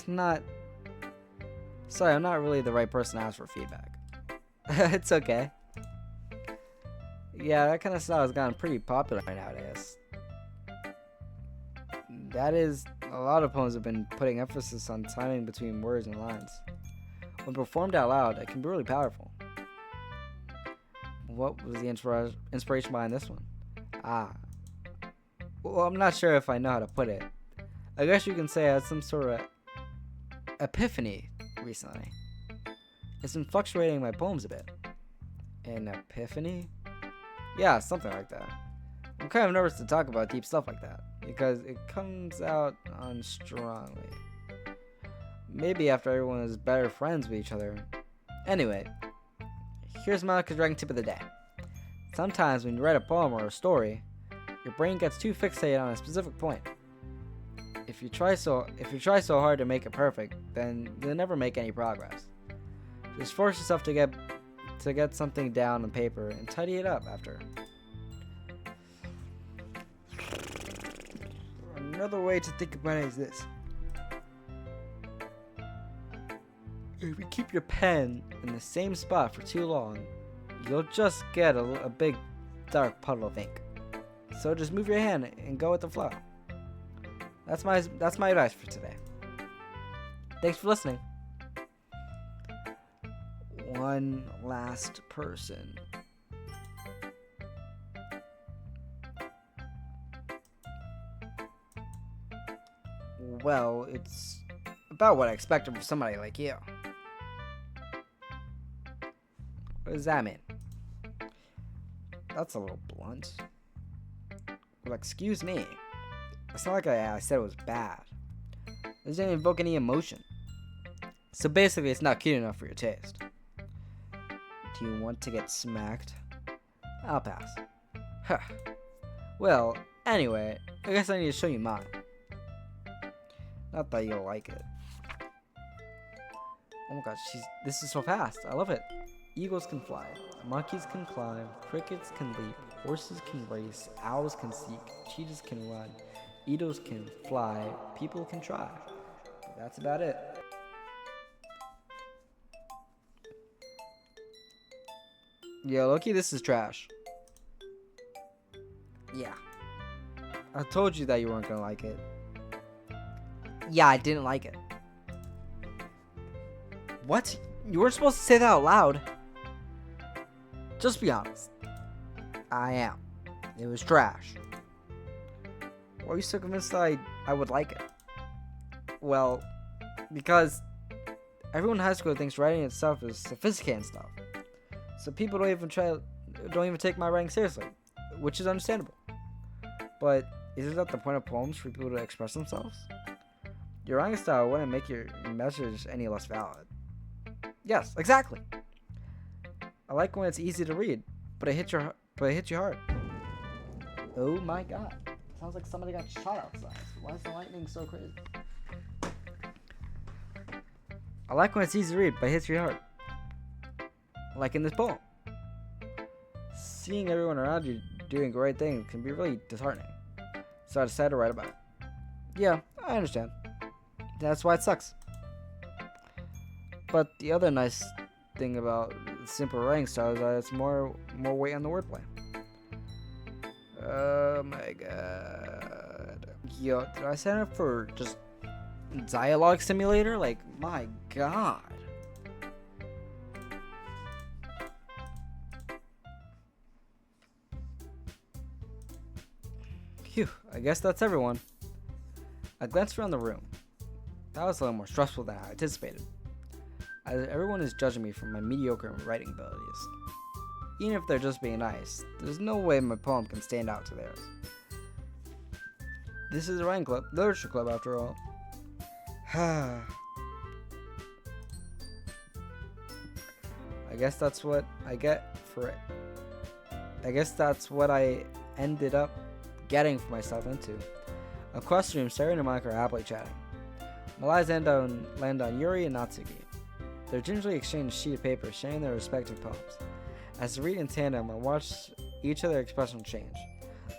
not really the right person to ask for feedback. It's okay. Yeah, that kind of style has gotten pretty popular nowadays. That is, a lot of poems have been putting emphasis on timing between words and lines. When performed out loud, it can be really powerful. What was the inspiration behind this one? Well, I'm not sure if I know how to put it. I guess you can say I had some sort of epiphany recently. It's been fluctuating my poems a bit. An epiphany? Yeah, something like that. I'm kind of nervous to talk about deep stuff like that, because it comes out unstrongly. Maybe after everyone is better friends with each other. Anyway, here's my dragon tip of the day. Sometimes when you write a poem or a story, your brain gets too fixated on a specific point. If you try so hard to make it perfect, then you'll never make any progress. Just force yourself to get something down on paper and tidy it up after. Another way to think about it is this. If you keep your pen in the same spot for too long, you'll just get a big dark puddle of ink. So just move your hand and go with the flow. That's my advice for today. Thanks for listening. One last person. Well, it's about what I expected from somebody like you. What does that mean? That's a little blunt. Well, excuse me. It's not like I said it was bad. It doesn't invoke any emotion. So basically, it's not cute enough for your taste. Do you want to get smacked? I'll pass. Huh. Well, Anyway, I guess I need to show you mine. Not that you'll like it. Oh my gosh, this is so fast. I love it. Eagles can fly, monkeys can climb, crickets can leap, horses can race, owls can seek, cheetahs can run, eagles can fly, people can try. That's about it. Yeah, Loki, this is trash. Yeah. I told you that you weren't gonna like it. Yeah, I didn't like it. What? You weren't supposed to say that out loud. Just be honest. I am. It was trash. Why are you so convinced that I would like it? Well, because everyone in high school thinks writing itself is sophisticated and stuff. So people don't even take my writing seriously, which is understandable. But isn't that the point of poems, for people to express themselves? Your writing style wouldn't make your message any less valid. Yes, exactly. I like when it's easy to read, but it hits you hard. Oh my god. Sounds like somebody got shot outside. Why is the lightning so crazy? I like when it's easy to read, but it hits you hard. Like in this poem. Seeing everyone around you doing great things can be really disheartening. So I decided to write about it. Yeah, I understand. That's why it sucks. But the other nice thing about simple writing style is that it's more weight on the wordplay. Oh my god. Yo, did I sign up for just dialogue simulator? Like, my god. Phew, I guess that's everyone. I glanced around the room. That was a little more stressful than I anticipated. Everyone is judging me for my mediocre writing abilities. Even if they're just being nice, there's no way my poem can stand out to theirs. This is a writing club, literature club after all. I guess that's what I get for it. I guess that's what I ended up getting for myself into. Across the room, Sarah and Monica are happily chatting. My eyes land on Yuri and Natsuki. They gingerly exchange a sheet of paper, sharing their respective poems. As they read in tandem, I watch each of their expressions change.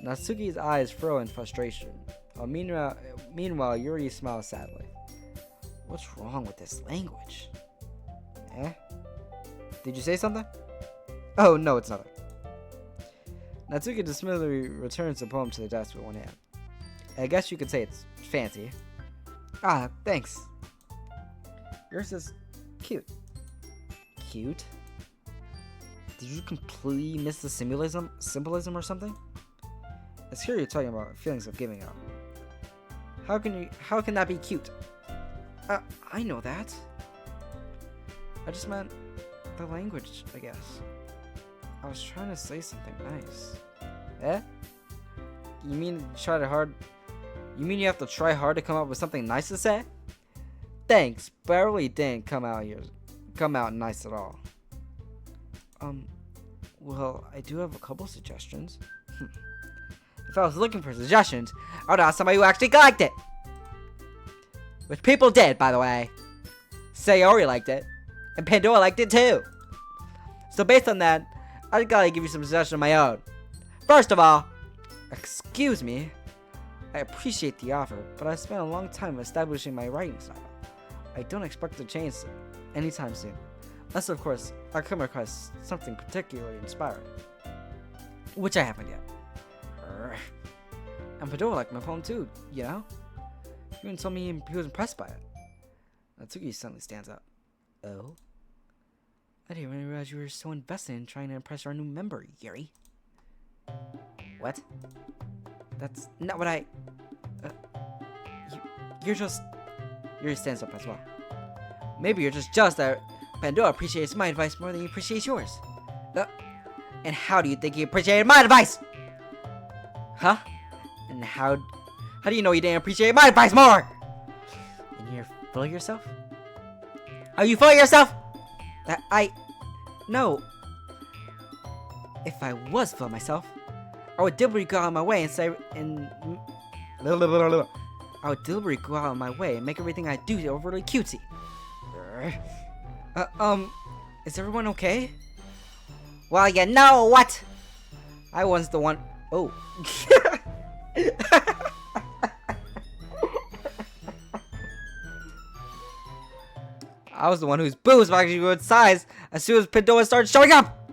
Natsuki's eyes furrow in frustration, while meanwhile Yuri smiles sadly. What's wrong with this language? Eh? Did you say something? Oh, no, it's nothing. Natsuki dismissively returns the poem to the desk with one hand. I guess you could say it's fancy. Ah, thanks. Yours is cute. Cute? Did you completely miss the symbolism or something? It's clear you're talking about feelings of giving up. How can that be cute? I know that. I just meant the language, I guess. I was trying to say something nice. Eh? You mean you have to try hard to come up with something nice to say? Thanks, but I really didn't come out nice at all. Well, I do have a couple suggestions. If I was looking for suggestions, I would ask somebody who actually liked it. Which people did, by the way. Sayori liked it, and Pandoa liked it too. So based on that, I gotta give you some suggestions of my own. First of all, excuse me, I appreciate the offer, but I spent a long time establishing my writing style. I don't expect to change it anytime soon. Unless, of course, I come across something particularly inspiring. Which I haven't yet. And Pandoa liked my poem too, you know? He even told me he was impressed by it. Natsuki suddenly stands up. Oh? I didn't even realize you were so invested in trying to impress our new member, Yuri. What? That's not what I... You're just... Yuri stands up as well. Maybe you're just jealous that Pandoa appreciates my advice more than he appreciates yours. And how do you think he appreciated my advice? Huh? And how do you know you didn't appreciate my advice more? And you're full of yourself? Are you full of yourself? No. If I was full of myself, I would deliberately go out of my way and say I would deliberately go out of my way and make everything I do overly cutesy. Is everyone okay? Well, you know what? I was the one. Oh. I was the one whose boobs actually grew in size as soon as Pandoa started showing up.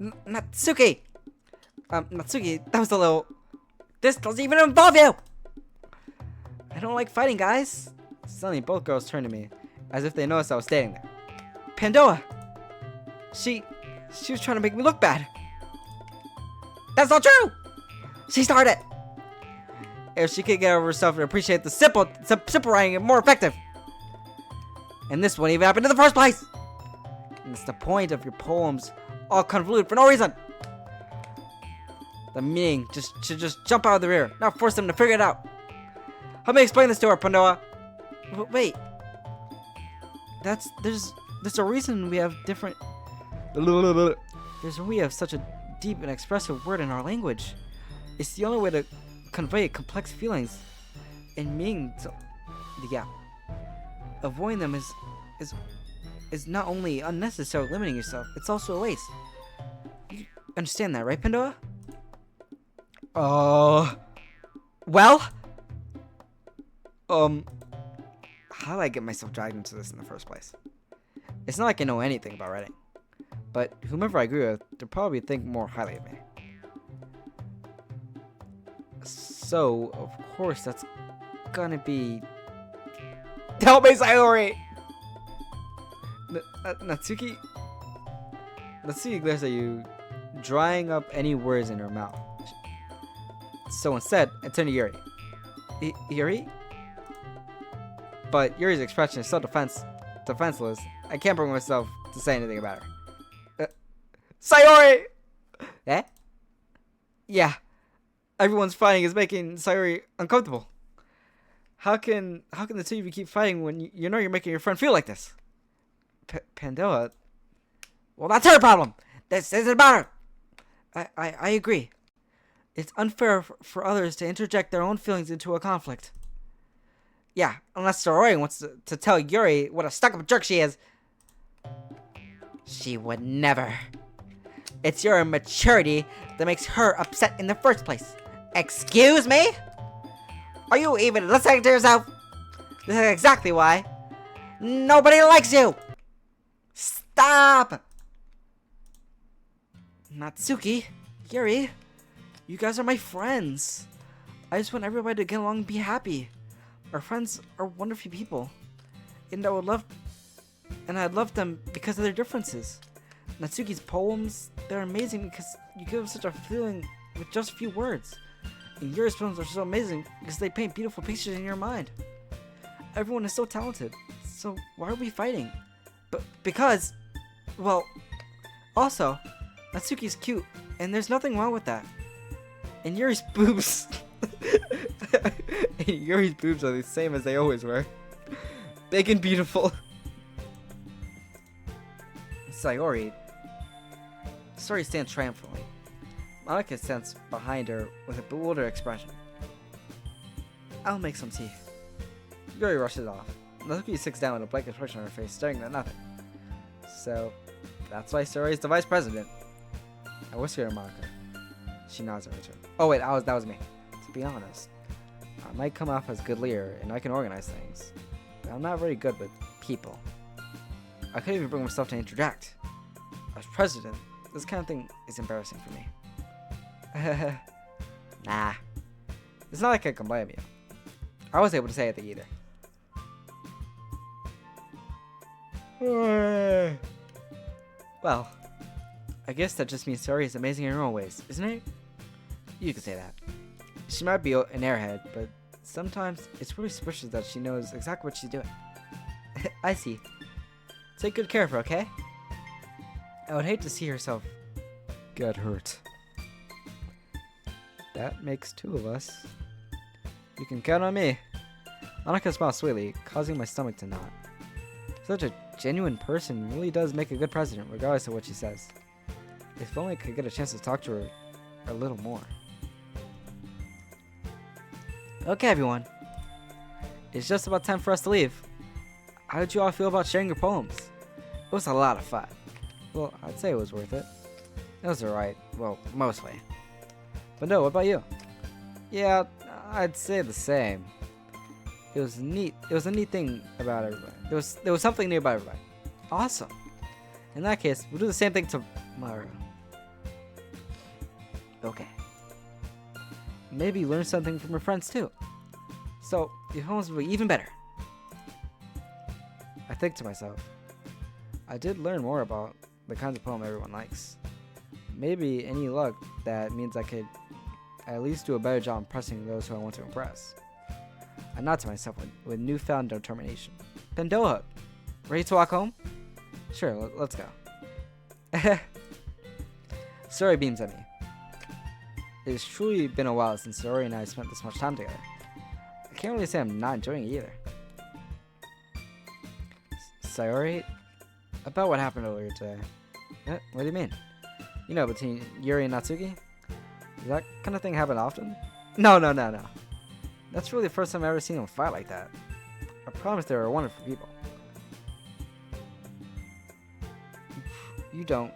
Natsuki. Natsuki, that was a little. This doesn't even involve you. I don't like fighting, guys. Suddenly, both girls turned to me, as if they noticed I was standing there. Pandoa. She was trying to make me look bad. That's not true. She started. If she could get over herself and appreciate the simple writing more effective. And this wouldn't even happen in the first place. And it's the point of your poems all convoluted for no reason. The meaning should just jump out of the rear, not force them to figure it out. Help me explain this to her, Pandoa. Wait. There's a reason we have different. We have such a deep and expressive word in our language. It's the only way to convey complex feelings and meaning. Yeah. Avoiding them is not only unnecessary limiting yourself, it's also a waste. You understand that, right, Pandoa? Well? How did I get myself dragged into this in the first place? It's not like I know anything about writing. But whomever I agree with, they'll probably think more highly of me. So, of course, that's gonna be... Help me, Sayori! Natsuki glares at you, drying up any words in her mouth. So instead, I turn to Yuri. Yuri? But Yuri's expression is so defenseless, I can't bring myself to say anything about her. Sayori! Eh? Yeah. Everyone's fighting is making Sayori uncomfortable. How can the two of you keep fighting when you know you're making your friend feel like this? Pandoa? Well, that's her problem. This isn't about her. I agree. It's unfair for others to interject their own feelings into a conflict. Yeah, unless Sayori wants to tell Yuri what a stuck-up jerk she is. She would never. It's your immaturity that makes her upset in the first place. Excuse me? Are you even listening to yourself? This is exactly why. Nobody likes you! Stop! Natsuki, Yuri, you guys are my friends. I just want everybody to get along and be happy. Our friends are wonderful people. And I'd love them because of their differences. Natsuki's poems, they're amazing because you give such a feeling with just a few words. And Yuri's poems are so amazing because they paint beautiful pictures in your mind. Everyone is so talented. So why are we fighting? But because, well, also, Natsuki's cute, and there's nothing wrong with that. And Yuri's boobs, Yuri's boobs are the same as they always were. Big and beautiful. Sayori stands triumphantly. Monica stands behind her with a bewildered expression. I'll make some tea. Yuri rushes off. Natsuki sits down with a blank expression on her face, staring at nothing. So, that's why Sayori is the vice president. I whisper to Monica. She nods in return. Oh wait, that was me. To be honest, I might come off as a good leader, and I can organize things, but I'm not very good with people. I couldn't even bring myself to interject. As president, this kind of thing is embarrassing for me. Nah. It's not like I can blame you. I wasn't able to say anything either. Well, I guess that just means Sayori is amazing in her own ways, isn't it? You could say that. She might be an airhead, but sometimes it's really suspicious that she knows exactly what she's doing. I see. Take good care of her, okay? I would hate to see herself get hurt. That makes two of us. You can count on me. Monica smiled sweetly, causing my stomach to knot. Such a genuine person really does make a good president, regardless of what she says. If only I could get a chance to talk to her a little more. Okay, everyone. It's just about time for us to leave. How did you all feel about sharing your poems? It was a lot of fun. Well, I'd say it was worth it. It was alright. Well, mostly. But no, what about you? Yeah, I'd say the same. It was neat. It was a neat thing about everybody. There was something new about everybody. Awesome. In that case, we'll do the same thing tomorrow. Okay. Maybe learn something from your friends too. So your poems will be even better. I think to myself, I did learn more about the kinds of poem everyone likes. Maybe any luck, that means I could at least do a better job impressing those who I want to impress. I nod to myself with newfound determination. Pandoa, ready to walk home? Sure, let's go. Sori beams at me. It has truly been a while since Sori and I spent this much time together. I can't really say I'm not enjoying it either. Sayori? About what happened earlier today. What do you mean? You know, between Yuri and Natsuki? Does that kind of thing happen often? No. That's really the first time I've ever seen them fight like that. I promise they were wonderful people. You don't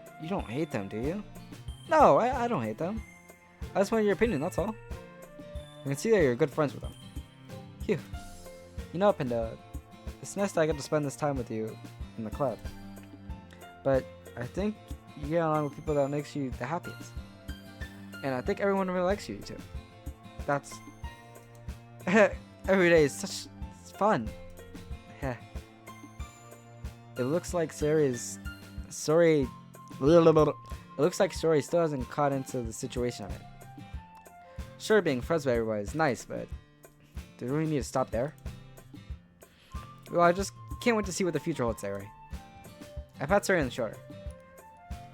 hate them, do you? No, I don't hate them. I just want your opinion, that's all. I can see that you're good friends with them. Phew. You know, Pandoa, it's nice that I get to spend this time with you in the club. But I think you get along with people that makes you the happiest. And I think everyone really likes you too. That's... Every day is such fun. It looks like Sori still hasn't caught into the situation of it. Sure, being friends with everybody is nice, but do we really need to stop there? Well, I just can't wait to see what the future holds, Sori. I pat Sori on the shoulder.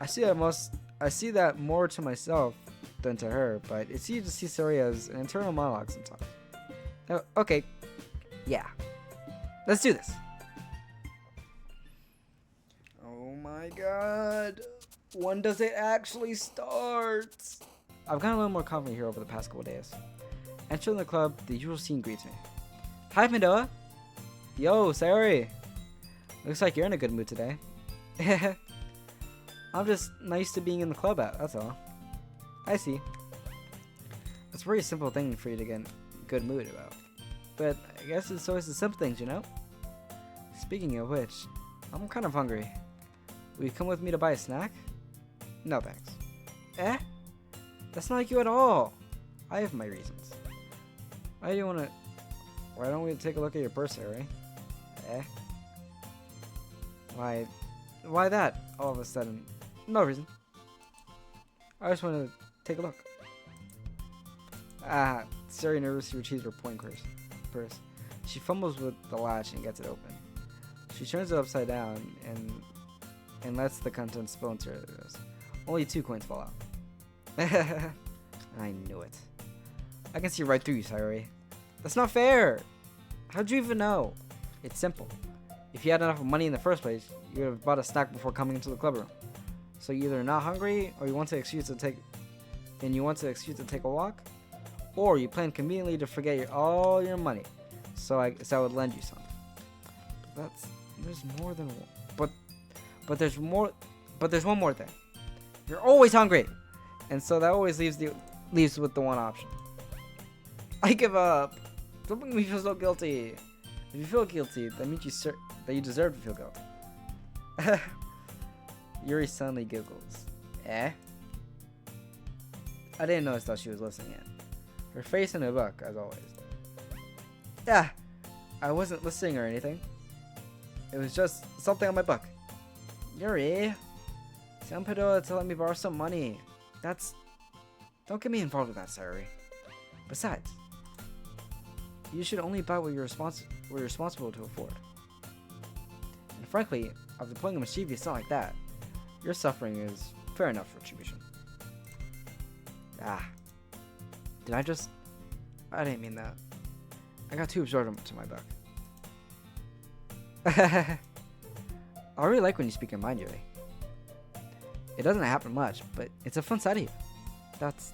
I see that more to myself than to her, but it's easy to see Sori as an internal monologue sometimes. Oh, okay. Yeah. Let's do this. Oh my god. When does it actually start? I've gotten a little more confident here over the past couple days. Entering the club, the usual scene greets me. Hi, Pandoa. Yo, Sayori. Looks like you're in a good mood today. I'm just not used to being in the club that's all. I see. It's a very simple thing for you to get in a good mood about. But I guess it's always the simple things, you know? Speaking of which, I'm kind of hungry. Will you come with me to buy a snack? No thanks. That's not like you at all. I have my reasons. Why don't we take a look at your purse, Harry? Why that, all of a sudden? No reason. I just want to take a look. Sari nervously retrieves her purse. She fumbles with the latch and gets it open. She turns it upside down and lets the contents spill into her nose. Only 2 coins fall out. I knew it. I can see right through you, Sayori. That's not fair! How'd you even know? It's simple. If you had enough money in the first place, you would have bought a snack before coming into the club room. So you're either not hungry, or you want an excuse to take a walk, or you plan conveniently to forget all your money, so I would lend you some. There's more than one. But there's one more thing. You're always hungry, and so that always leaves with the one option. I give up. Don't make me feel so guilty. If you feel guilty, that means that you deserve to feel guilty. Yuri suddenly giggles. I didn't notice that she was listening in. Her face in her book, as always. Yeah, I wasn't listening or anything. It was just something on my book. Yuri, tell Pandoa to let me borrow some money. Don't get me involved with that, Sayori. Besides, you should only buy what you're responsible to afford. And frankly, after pulling a mischievous stunt like that, your suffering is fair enough retribution. I didn't mean that. I got too absorbed into my book. I really like when you speak your mind, Yuri. It doesn't happen much, but it's a fun side of you. That's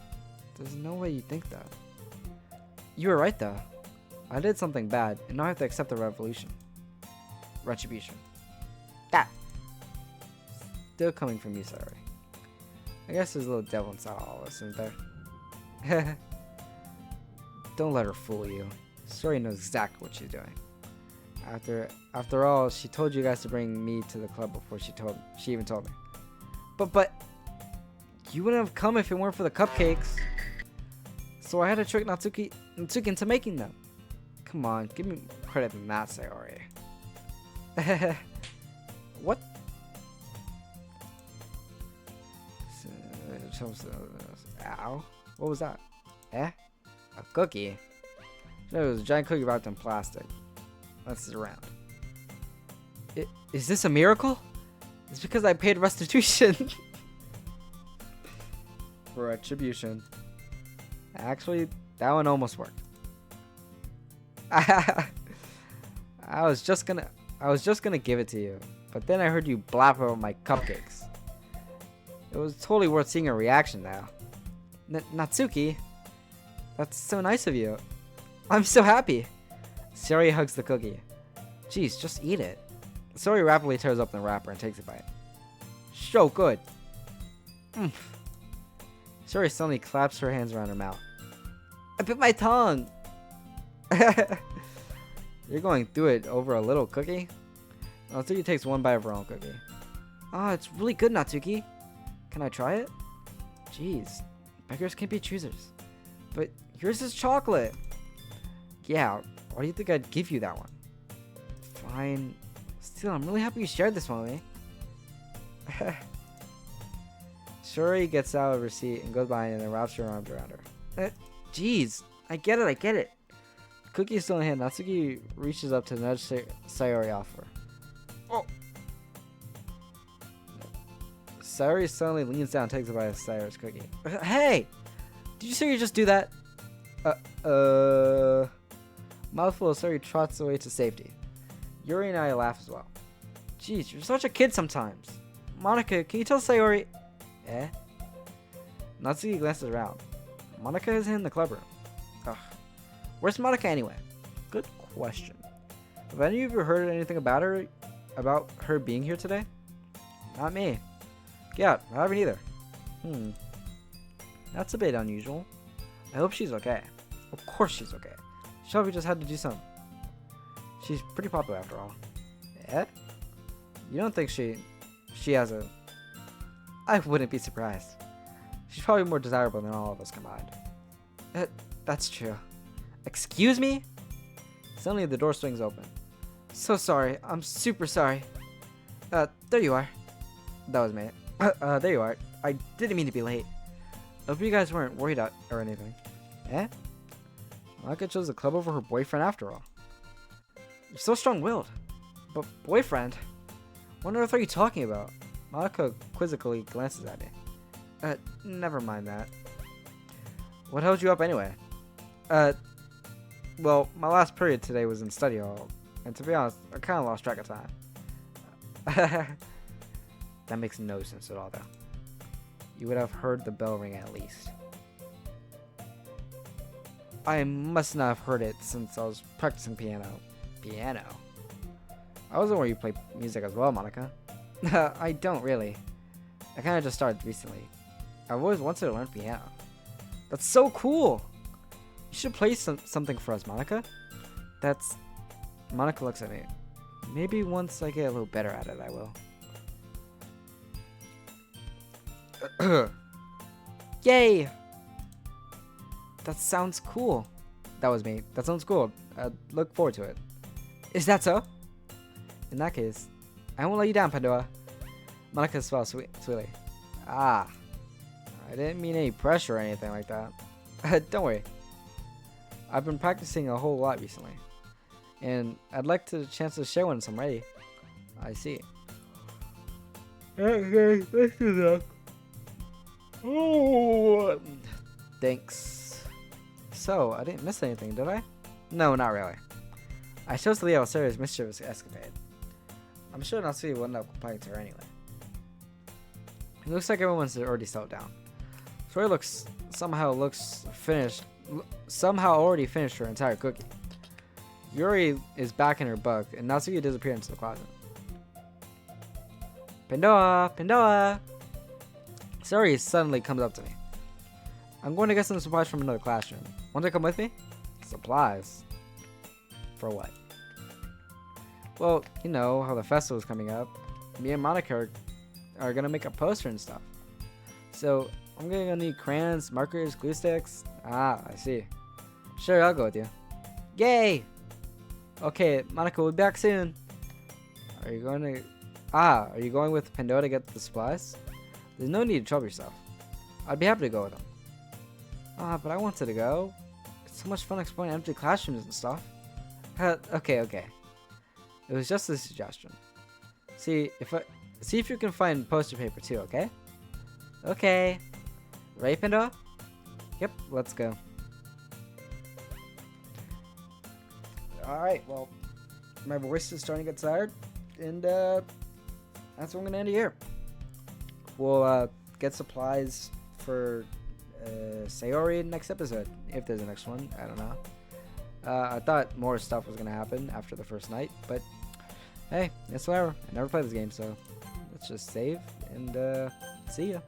There's no way you think that. You were right, though. I did something bad, and now I have to accept the retribution. That. Still coming from you, sorry. I guess there's a little devil inside all of us, isn't there? Don't let her fool you. Sori knows exactly what she's doing. After all, she told you guys to bring me to the club before she even told me. But you wouldn't have come if it weren't for the cupcakes. So I had to trick Natsuki into making them. Come on, give me credit than that, Sayori. What? Ow. What was that? A cookie? No, it was a giant cookie wrapped in plastic. That's around. Is this a miracle? It's because I paid restitution. Retribution. Actually, that one almost worked. I was just gonna give it to you, but then I heard you blab about my cupcakes. It was totally worth seeing a reaction now. Natsuki, that's so nice of you. I'm so happy. Sori hugs the cookie. Jeez, just eat it. Sori rapidly tears up the wrapper and takes a bite. So good. Sori suddenly claps her hands around her mouth. I bit my tongue. You're going through it over a little cookie? Natsuki takes one bite of her own cookie. Ah, it's really good, Natsuki. Can I try it? Jeez, beggars can't be choosers. But yours is chocolate. Yeah, why do you think I'd give you that one? Fine. Still, I'm really happy you shared this one with me. Sori gets out of her seat and goes by and then wraps her arms around her. Jeez, I get it. Cookie is still in hand. Natsuki reaches up to nudge Sayori off her. Oh! Sayori suddenly leans down and takes a bite of Sayori's cookie. Hey! Did you seriously just do that? Mouthful of Sayori trots away to safety. Yuri and I laugh as well. Jeez, you're such a kid sometimes. Monica, can you tell Sayori... Eh? Natsuki glances around. Monica is in the club room. Ugh. Where's Monica anyway? Good question. Have any of you heard anything about her? About her being here today? Not me. Yeah, I haven't either. That's a bit unusual. I hope she's okay. Of course she's okay. Shelby just had to do something. She's pretty popular after all. Eh? You don't think she has a... I wouldn't be surprised. She's probably more desirable than all of us combined. That's true. Excuse me? Suddenly the door swings open. So sorry. I'm super sorry. There you are. That was me. There you are. I didn't mean to be late. I hope you guys weren't worried or anything. Eh? Monica chose the club over her boyfriend after all. You're so strong-willed. But boyfriend? What on earth are you talking about? Monica quizzically glances at me. Never mind that. What held you up anyway? Well, my last period today was in study hall, and to be honest, I kind of lost track of time. That makes no sense at all, though. You would have heard the bell ring at least. I must not have heard it since I was practicing piano. Piano? I wasn't where you play music as well, Monica. I don't really. I kind of just started recently. I've always wanted to learn piano. That's so cool! You should play something for us, Monica. Monica looks at me. Maybe once I get a little better at it, I will. Yay! That sounds cool. That was me. That sounds cool. I look forward to it. Is that so? In that case, I won't let you down, Pandoa. Monica smiled sweetly. Ah. I didn't mean any pressure or anything like that. Don't worry. I've been practicing a whole lot recently. And I'd like the chance to share one once I'm ready. I see. Okay, let's do that. Oh, thanks. So, I didn't miss anything, did I? No, not really. I chose to leave a serious mischievous escapade. I'm sure Natsuki wouldn't have complained to her anyway. It looks like everyone's already settled down. Tori looks finished. Somehow already finished her entire cookie. Yuri is back in her book, and Natsuki disappeared into the closet. Pandoa! Sari suddenly comes up to me. I'm going to get some supplies from another classroom. Want to come with me? Supplies? For what? Well, you know how the festival's coming up. Me and Monica are gonna make a poster and stuff. So, I'm gonna need crayons, markers, glue sticks. Ah, I see. Sure, I'll go with you. Yay! Okay, Monica, we'll be back soon. Are you going with Pandoa to get the supplies? There's no need to trouble yourself. I'd be happy to go with them. But I wanted to go. It's so much fun exploring empty classrooms and stuff. Okay. It was just a suggestion. See if you can find poster paper too, okay? Okay. Right, Pandoa? Yep, let's go. Alright, well, my voice is starting to get tired, and that's what I'm gonna end it here. We'll get supplies for Sayori next episode, if there's a next one. I don't know. I thought more stuff was gonna happen after the first night, but hey, it's whatever. I never played this game, so let's just save and see ya.